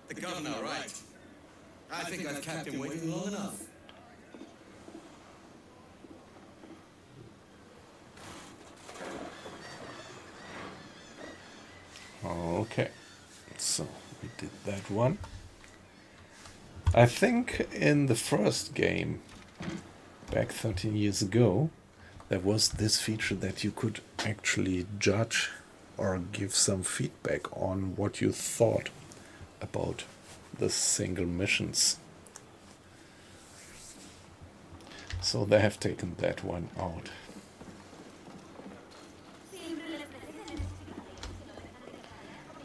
The governor, right. I think I've kept him waiting long enough. Okay, so we did that one. I think in the first game, back 13 years ago, there was this feature that you could actually judge or give some feedback on what you thought about the single missions. So they have taken that one out.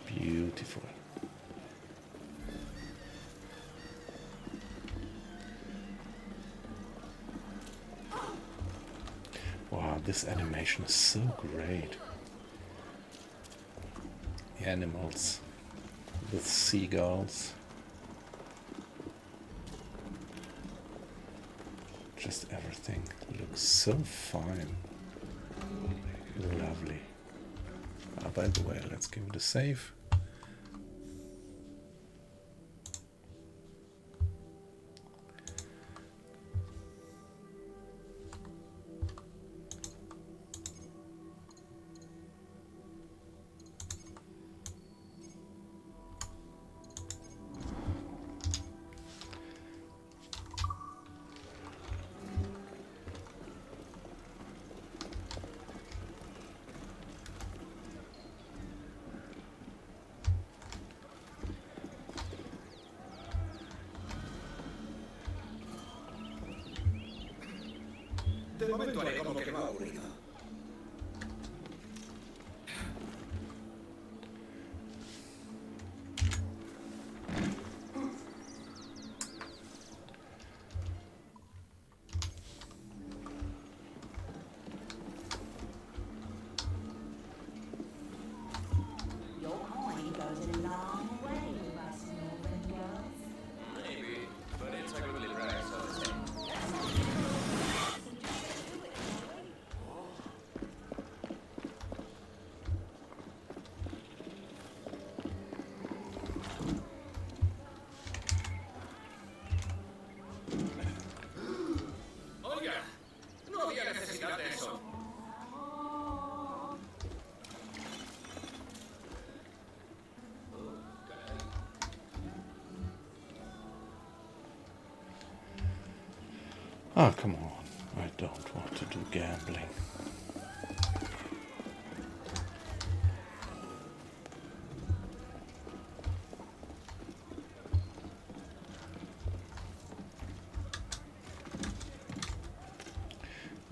Beautiful. Wow, this animation is so great. The animals with seagulls. Just everything looks so fine. Lovely. By the way, let's give it a save. De momento haré como que no ha ocurrido. Ah, come on. I don't want to do gambling.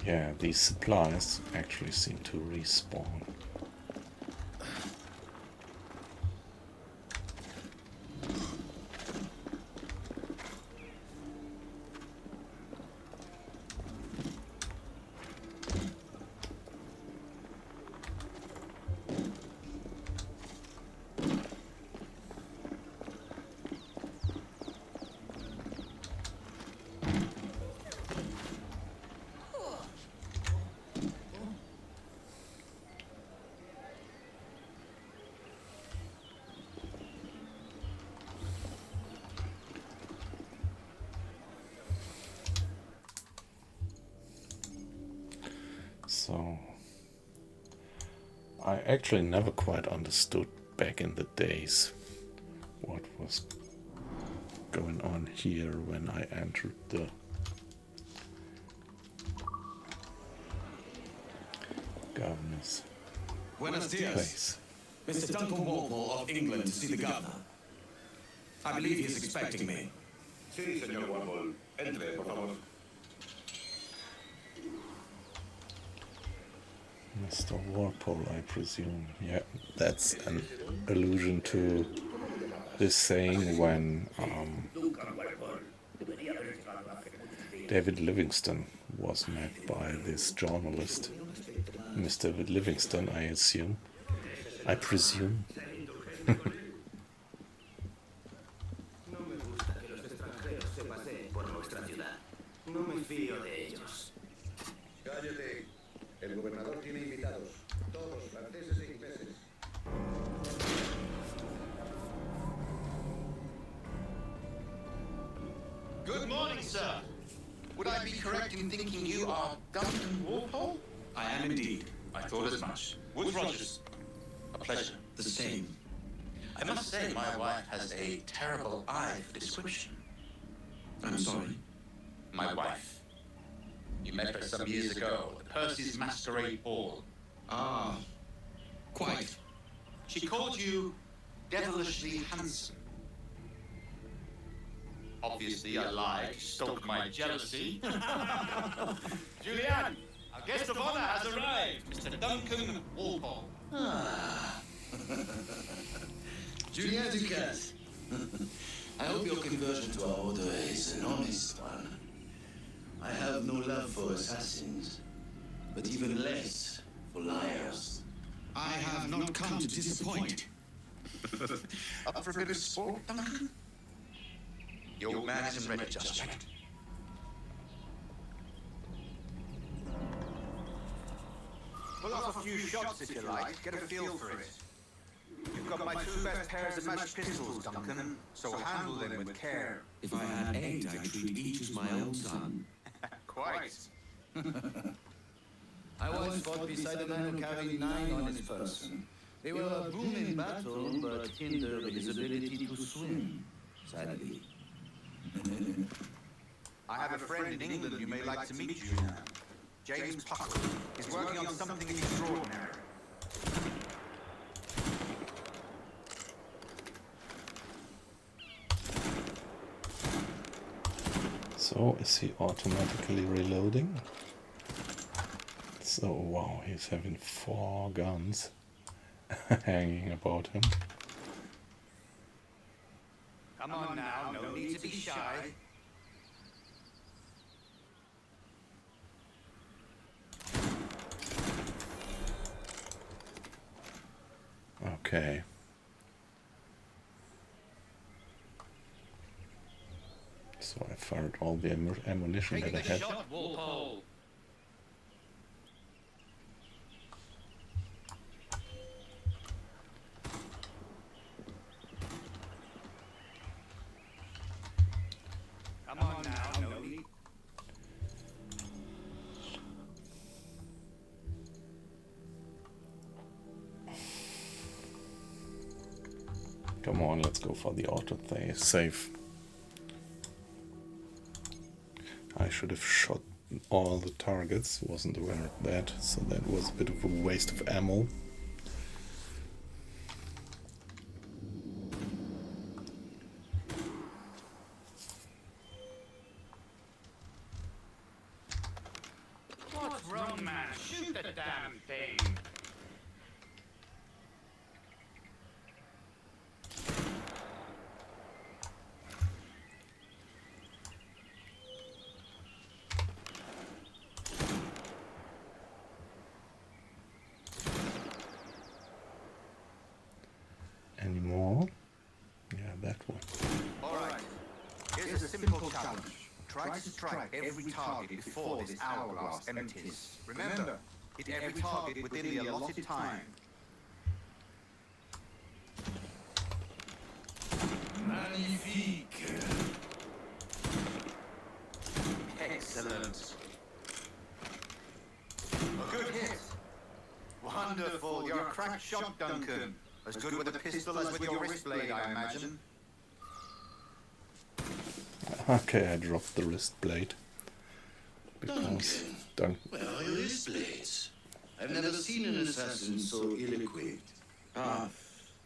Yeah, these supplies actually seem to respawn. So, I actually never quite understood back in the days what was going on here when I entered the governor's Buenos dias. place. Mr. Duncan Walpole of England to see the governor. I believe he is expecting me. Sí, señor Walpole. Entre, por favor. Mr. Walpole, I presume. Yeah, that's an allusion to this saying when David Livingstone was met by this journalist. Mr. Livingstone, I assume. I presume. No me fío de ellos. Cállate. El gobernador tiene invitados. Todos franceses e ingleses. Good morning, sir. Would I be correct in thinking you are Duncan Walpole? I am indeed. I thought as much. Woods Rogers. A pleasure. The same. I must say my wife has a terrible eye for description. I'm sorry. My wife. You met her some years ago at Percy's Masquerade Ball. Ah, quite. She called you devilishly handsome. Obviously, I lied to stoke my jealousy. Julianne, our guest of honor has arrived, Mr. Duncan Walpole. Julien Ducasse. I hope your conversion to our order is an honest one. I have no love for assassins, but even less for liars. I have not come to disappoint. Up for a bit of sport, Duncan? The old man is in ready judgment. Pull off a few shots if you like. Get a feel for it. You've got my two best pairs of matched pistols, Duncan, so handle them with care. If I had 8, I'd treat each as my own son. Quite. I once fought beside a man who carried 9 on his person. They were a boon in battle, but hindered his ability to swim, sadly. I have a friend in England you may like to meet, Julian. James Puckle. He's working on something extraordinary. So, is he automatically reloading? So, wow, he's having 4 guns hanging about him. Come on now, no need to be shy. Okay. So I fired all the ammunition that I had. Shot, Walpole. Come on now, no need. Come on, let's go for the auto save. I should have shot all the targets. Wasn't aware of that, so that was a bit of a waste of ammo. What's wrong, man? Shoot the damn thing! Any more? Yeah, that one. All right. Here's a simple challenge. Try to strike every target before this hourglass empties. Remember, hit every target within the allotted time. Magnifique. Excellent. A good hit. Wonderful. You're a crack shot, Duncan. As good with a pistol as with your wrist blade, I imagine. Okay, I dropped the wrist blade. Because Where are your wrist blades? I've never seen an assassin so ill-equipped.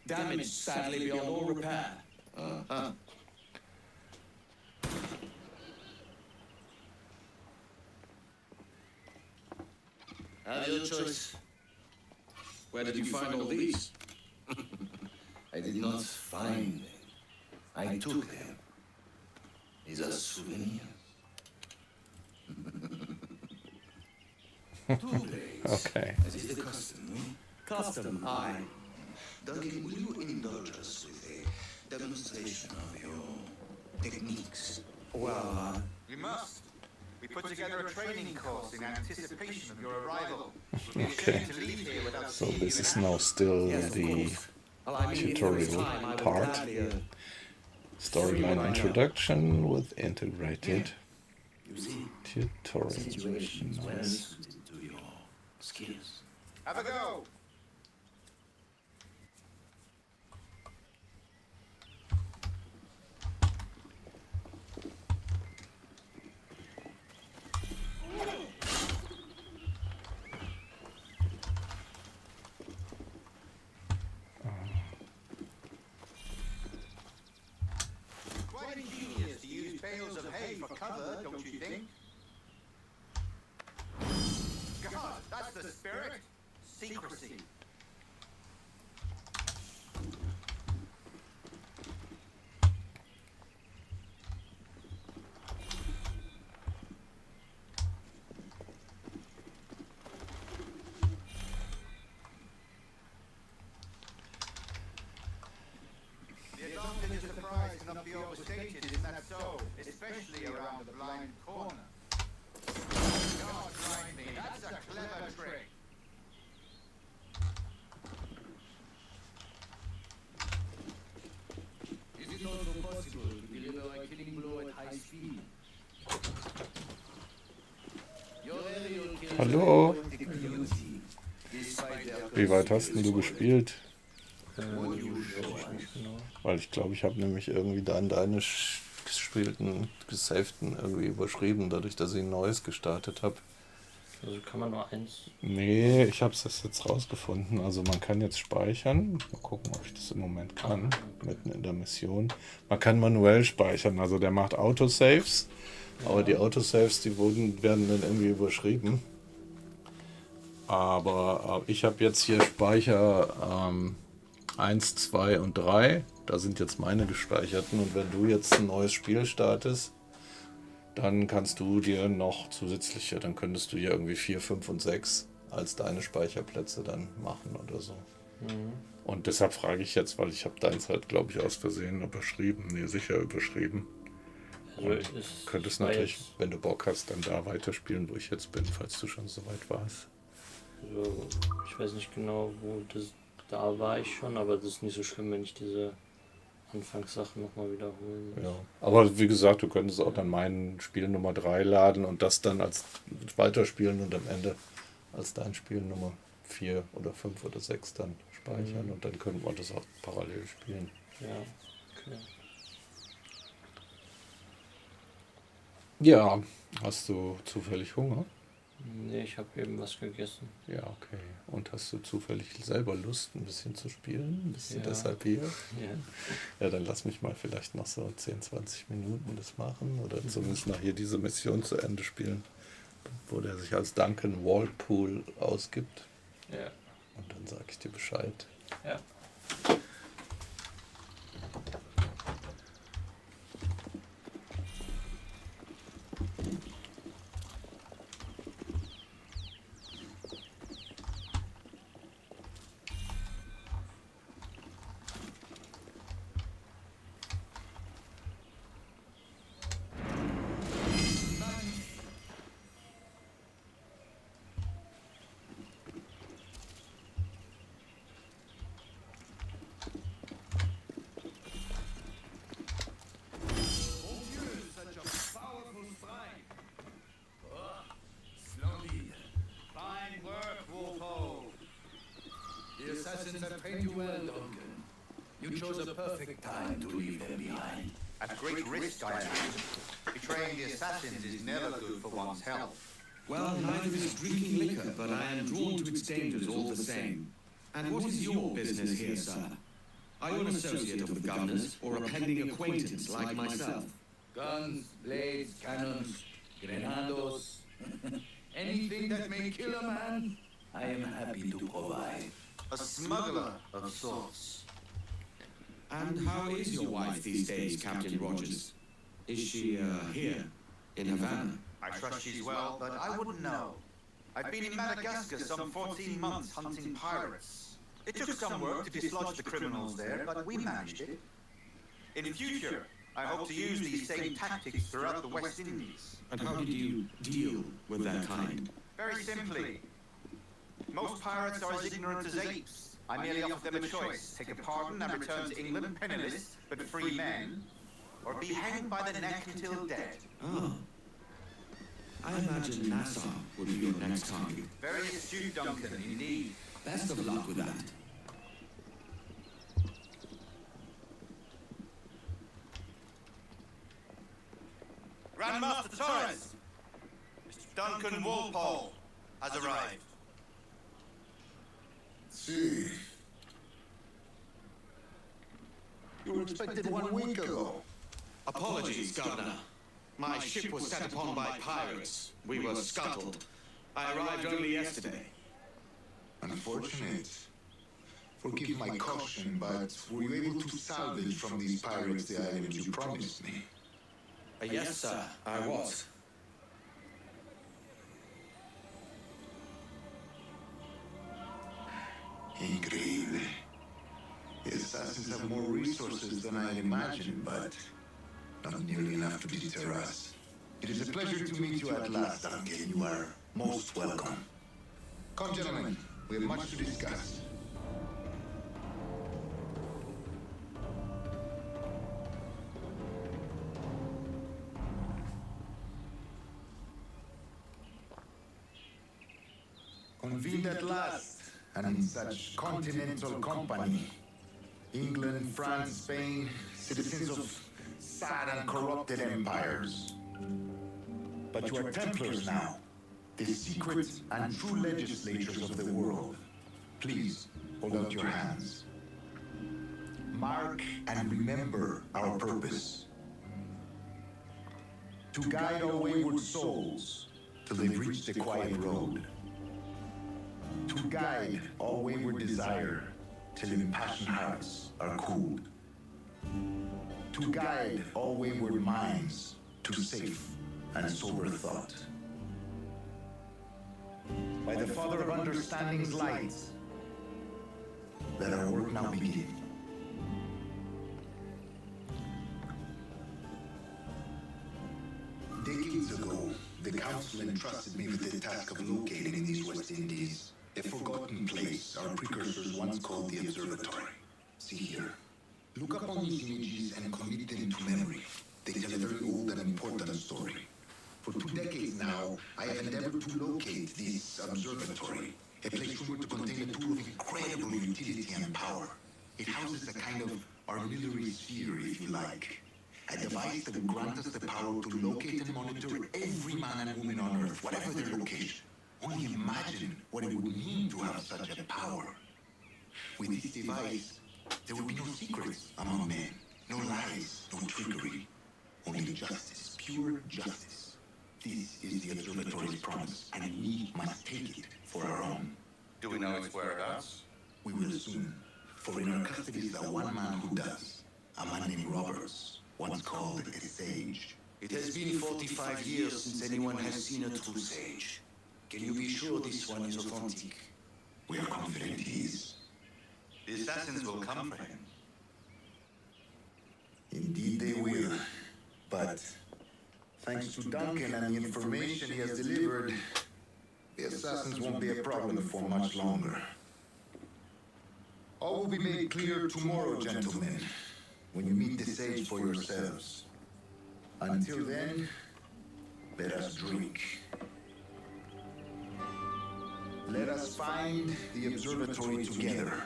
Damaged sadly beyond all repair. Have your choice. Where did you find all these? I did not find them. I took them. These are souvenirs. Two blades. Okay. As is the custom, no? Custom, aye. Duncan, will you indulge us with a demonstration of your techniques? Well, You must. We put together a training course in anticipation of your arrival. We'll be Okay. ashamed to leave here without So seeing this you is in now action. still yes, of the course. Well, I mean, if there was tutorial time, I would part. gladly, Storyline introduction with integrated You see, tutorial. situations well Nice. suited to your skills. Have a go. Quite ingenious to use bales of hay for cover, don't you think? God, that's the spirit. Secrecy. The advantage of surprise cannot be overstated, isn't that so? Especially around the blind corner. God, blind me, that's a clever trick. Is it also possible to deliver a killing blow at high speed? Your aerial kills Hallo? the community, despite their Wie weit hast denn du gespielt? Would you show us? Weil ich glaube, ich habe nämlich irgendwie dann deine gespielten, gesavten irgendwie überschrieben, dadurch, dass ich ein neues gestartet habe. Also kann man nur eins. Nee, ich habe es jetzt rausgefunden. Also man kann jetzt speichern. Mal gucken, ob ich das im Moment kann. Mitten in der Mission. Man kann manuell speichern. Also der macht Autosaves. Aber die Autosaves, die werden dann irgendwie überschrieben. Aber ich habe jetzt hier Speicher 1, 2 und 3. Da sind jetzt meine gespeicherten. Und wenn du jetzt ein neues Spiel startest, dann kannst du dir noch zusätzliche, dann könntest du hier irgendwie 4, 5 und 6 als deine Speicherplätze dann machen oder so. Mhm. Und deshalb frage ich jetzt, weil ich habe deins halt, glaube ich, aus Versehen überschrieben. Nee, sicher überschrieben. Also Und könntest natürlich, wenn du Bock hast, dann da weiterspielen, wo ich jetzt bin, falls du schon so weit warst. Also, ich weiß nicht genau, wo das. Da war ich schon, aber das ist nicht so schlimm, wenn ich diese Anfangssachen nochmal wiederholen muss. Ja. Aber wie gesagt, du könntest auch dann mein Spiel Nummer 3 laden und das dann als weiterspielen und am Ende als dein Spiel Nummer 4 oder 5 oder 6 dann speichern und dann können wir das auch parallel spielen. Ja, okay. Ja, Hast du zufällig Hunger? Nee, ich habe eben was gegessen. Ja, okay. Und hast du zufällig selber Lust, ein bisschen zu spielen? Bist du Ja. deshalb hier? Ja. Ja, dann lass mich mal vielleicht noch so 10, 20 Minuten das machen oder zumindest mal hier diese Mission zu Ende spielen, wo der sich als Duncan Walpole ausgibt. Ja. Und dann sage ich dir Bescheid. Ja. Assassins have trained you well, Duncan. You chose a perfect time to leave them behind. At great risk, I am. Betraying the assassins is never good for one's health. Well, neither is drinking liquor, but I am drawn to its dangers all the same. And what is your business here, sir? Are you an associate of the governor's, or a pending acquaintance like myself? Guns, blades, cannons, grenados, anything that may kill a man, I am happy to provide. A smuggler of sorts. And how is your wife these days, Captain Rogers? Is she, here, in Havana? I trust she's well, but I wouldn't know. I've been in Madagascar some 14 months hunting pirates. It took some work to dislodge the criminals there, but we managed it. In future, I hope to use these same tactics throughout the West Indies. And how did you deal with that kind? Very simply. Most pirates are as ignorant as apes. I merely offer them a choice: take a pardon and return to England penniless, but free men, or be hanged by the neck until dead. Ah. I imagine Nassau would be your next target. Very astute, Duncan, indeed. Best of luck with that. Grandmaster Torres! Mr. Duncan Walpole has arrived. See. You were expected 1 week ago. Apologies, Governor. My ship was set upon by pirates. We were scuttled. I arrived only yesterday. Unfortunate. Forgive my caution, but were you able to salvage from these pirates the items you promised me? Yes, sir, I was. Increíble. The assassins have more resources than I had imagined, but not nearly enough to deter us. It is a pleasure to meet you at last, Duncan. You are most welcome. Come, gentlemen. We have much to discuss. Convened at last, and in such continental company. England, France, Spain, citizens of sad and corrupted empires. But you are Templars now, the secret and true legislators of the world. Please, hold out your hands. Mark and remember our purpose. To guide our wayward souls till they've reached the quiet road. To guide all wayward desire till impassioned hearts are cooled. To guide all wayward minds to safe and sober thought. By the Father of Understanding's light, let our work now begin. Decades ago, the Council entrusted me with the task of locating these West Indies, a forgotten place our precursors once called the Observatory. See here. Look upon these images and commit them to memory. They tell a very old and important story. For 2 decades now, I have endeavored to locate this observatory, a place rumored to contain a tool of incredible utility and power. It houses a kind of armillary sphere, if you like. A device that will grant us the power to locate and monitor every man and woman on Earth, whatever their location. Only imagine what it would mean to have such a power. With this device, there will be no secrets among men, no lies, no trickery, only justice, pure justice. This is the observatory's promise, and we must take it for our own. Do we know its whereabouts? We will soon, for in our custody is the one man who does, a man named Roberts, once called a sage. It has been 45 years since anyone has seen a true sage. Can you be sure this one is authentic? We are confident he is. The assassins will come for him. Indeed they will. But thanks to Duncan and the information he has delivered, the assassins won't be a problem for much longer. All will be made clear tomorrow, gentlemen, when you meet the sage for yourselves. Until then, let us drink. Let us find the observatory together.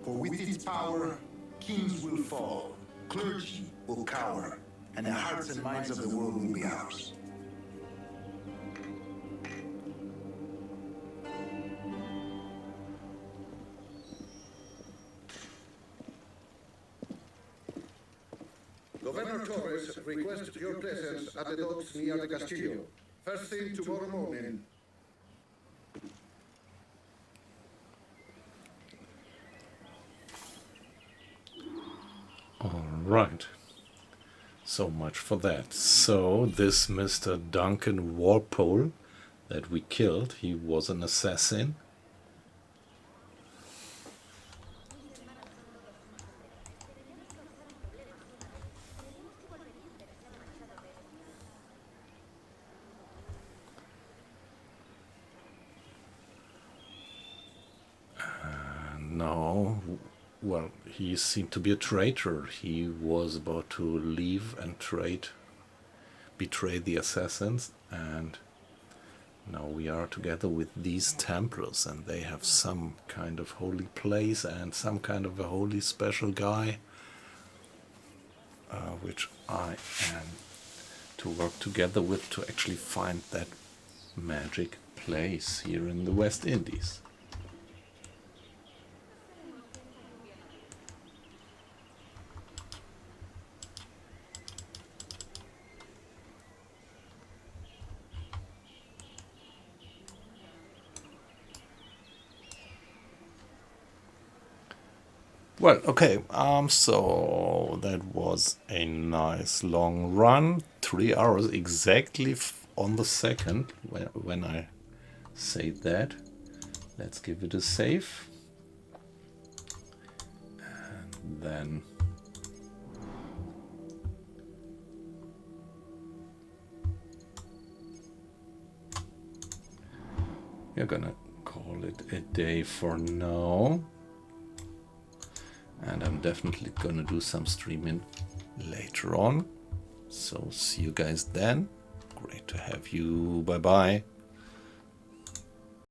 For with its power, kings will fall, clergy will cower, and the hearts and minds of the world will be ours. Governor Torres requests your presence at the docks near the Castillo. First thing tomorrow morning. All right. So much for that. So this Mr. Duncan Walpole that we killed, he was an assassin. Now, well, he seemed to be a traitor. He was about to leave and betray the assassins, and now we are together with these Templars, and they have some kind of holy place and some kind of a holy special guy, which I am to work together with to actually find that magic place here in the West Indies. Well, okay, so that was a nice long run, 3 hours exactly on the second when I say that. Let's give it a save. And then we're gonna call it a day for now. And I'm definitely gonna do some streaming later on. So see you guys then. Great to have you. Bye bye.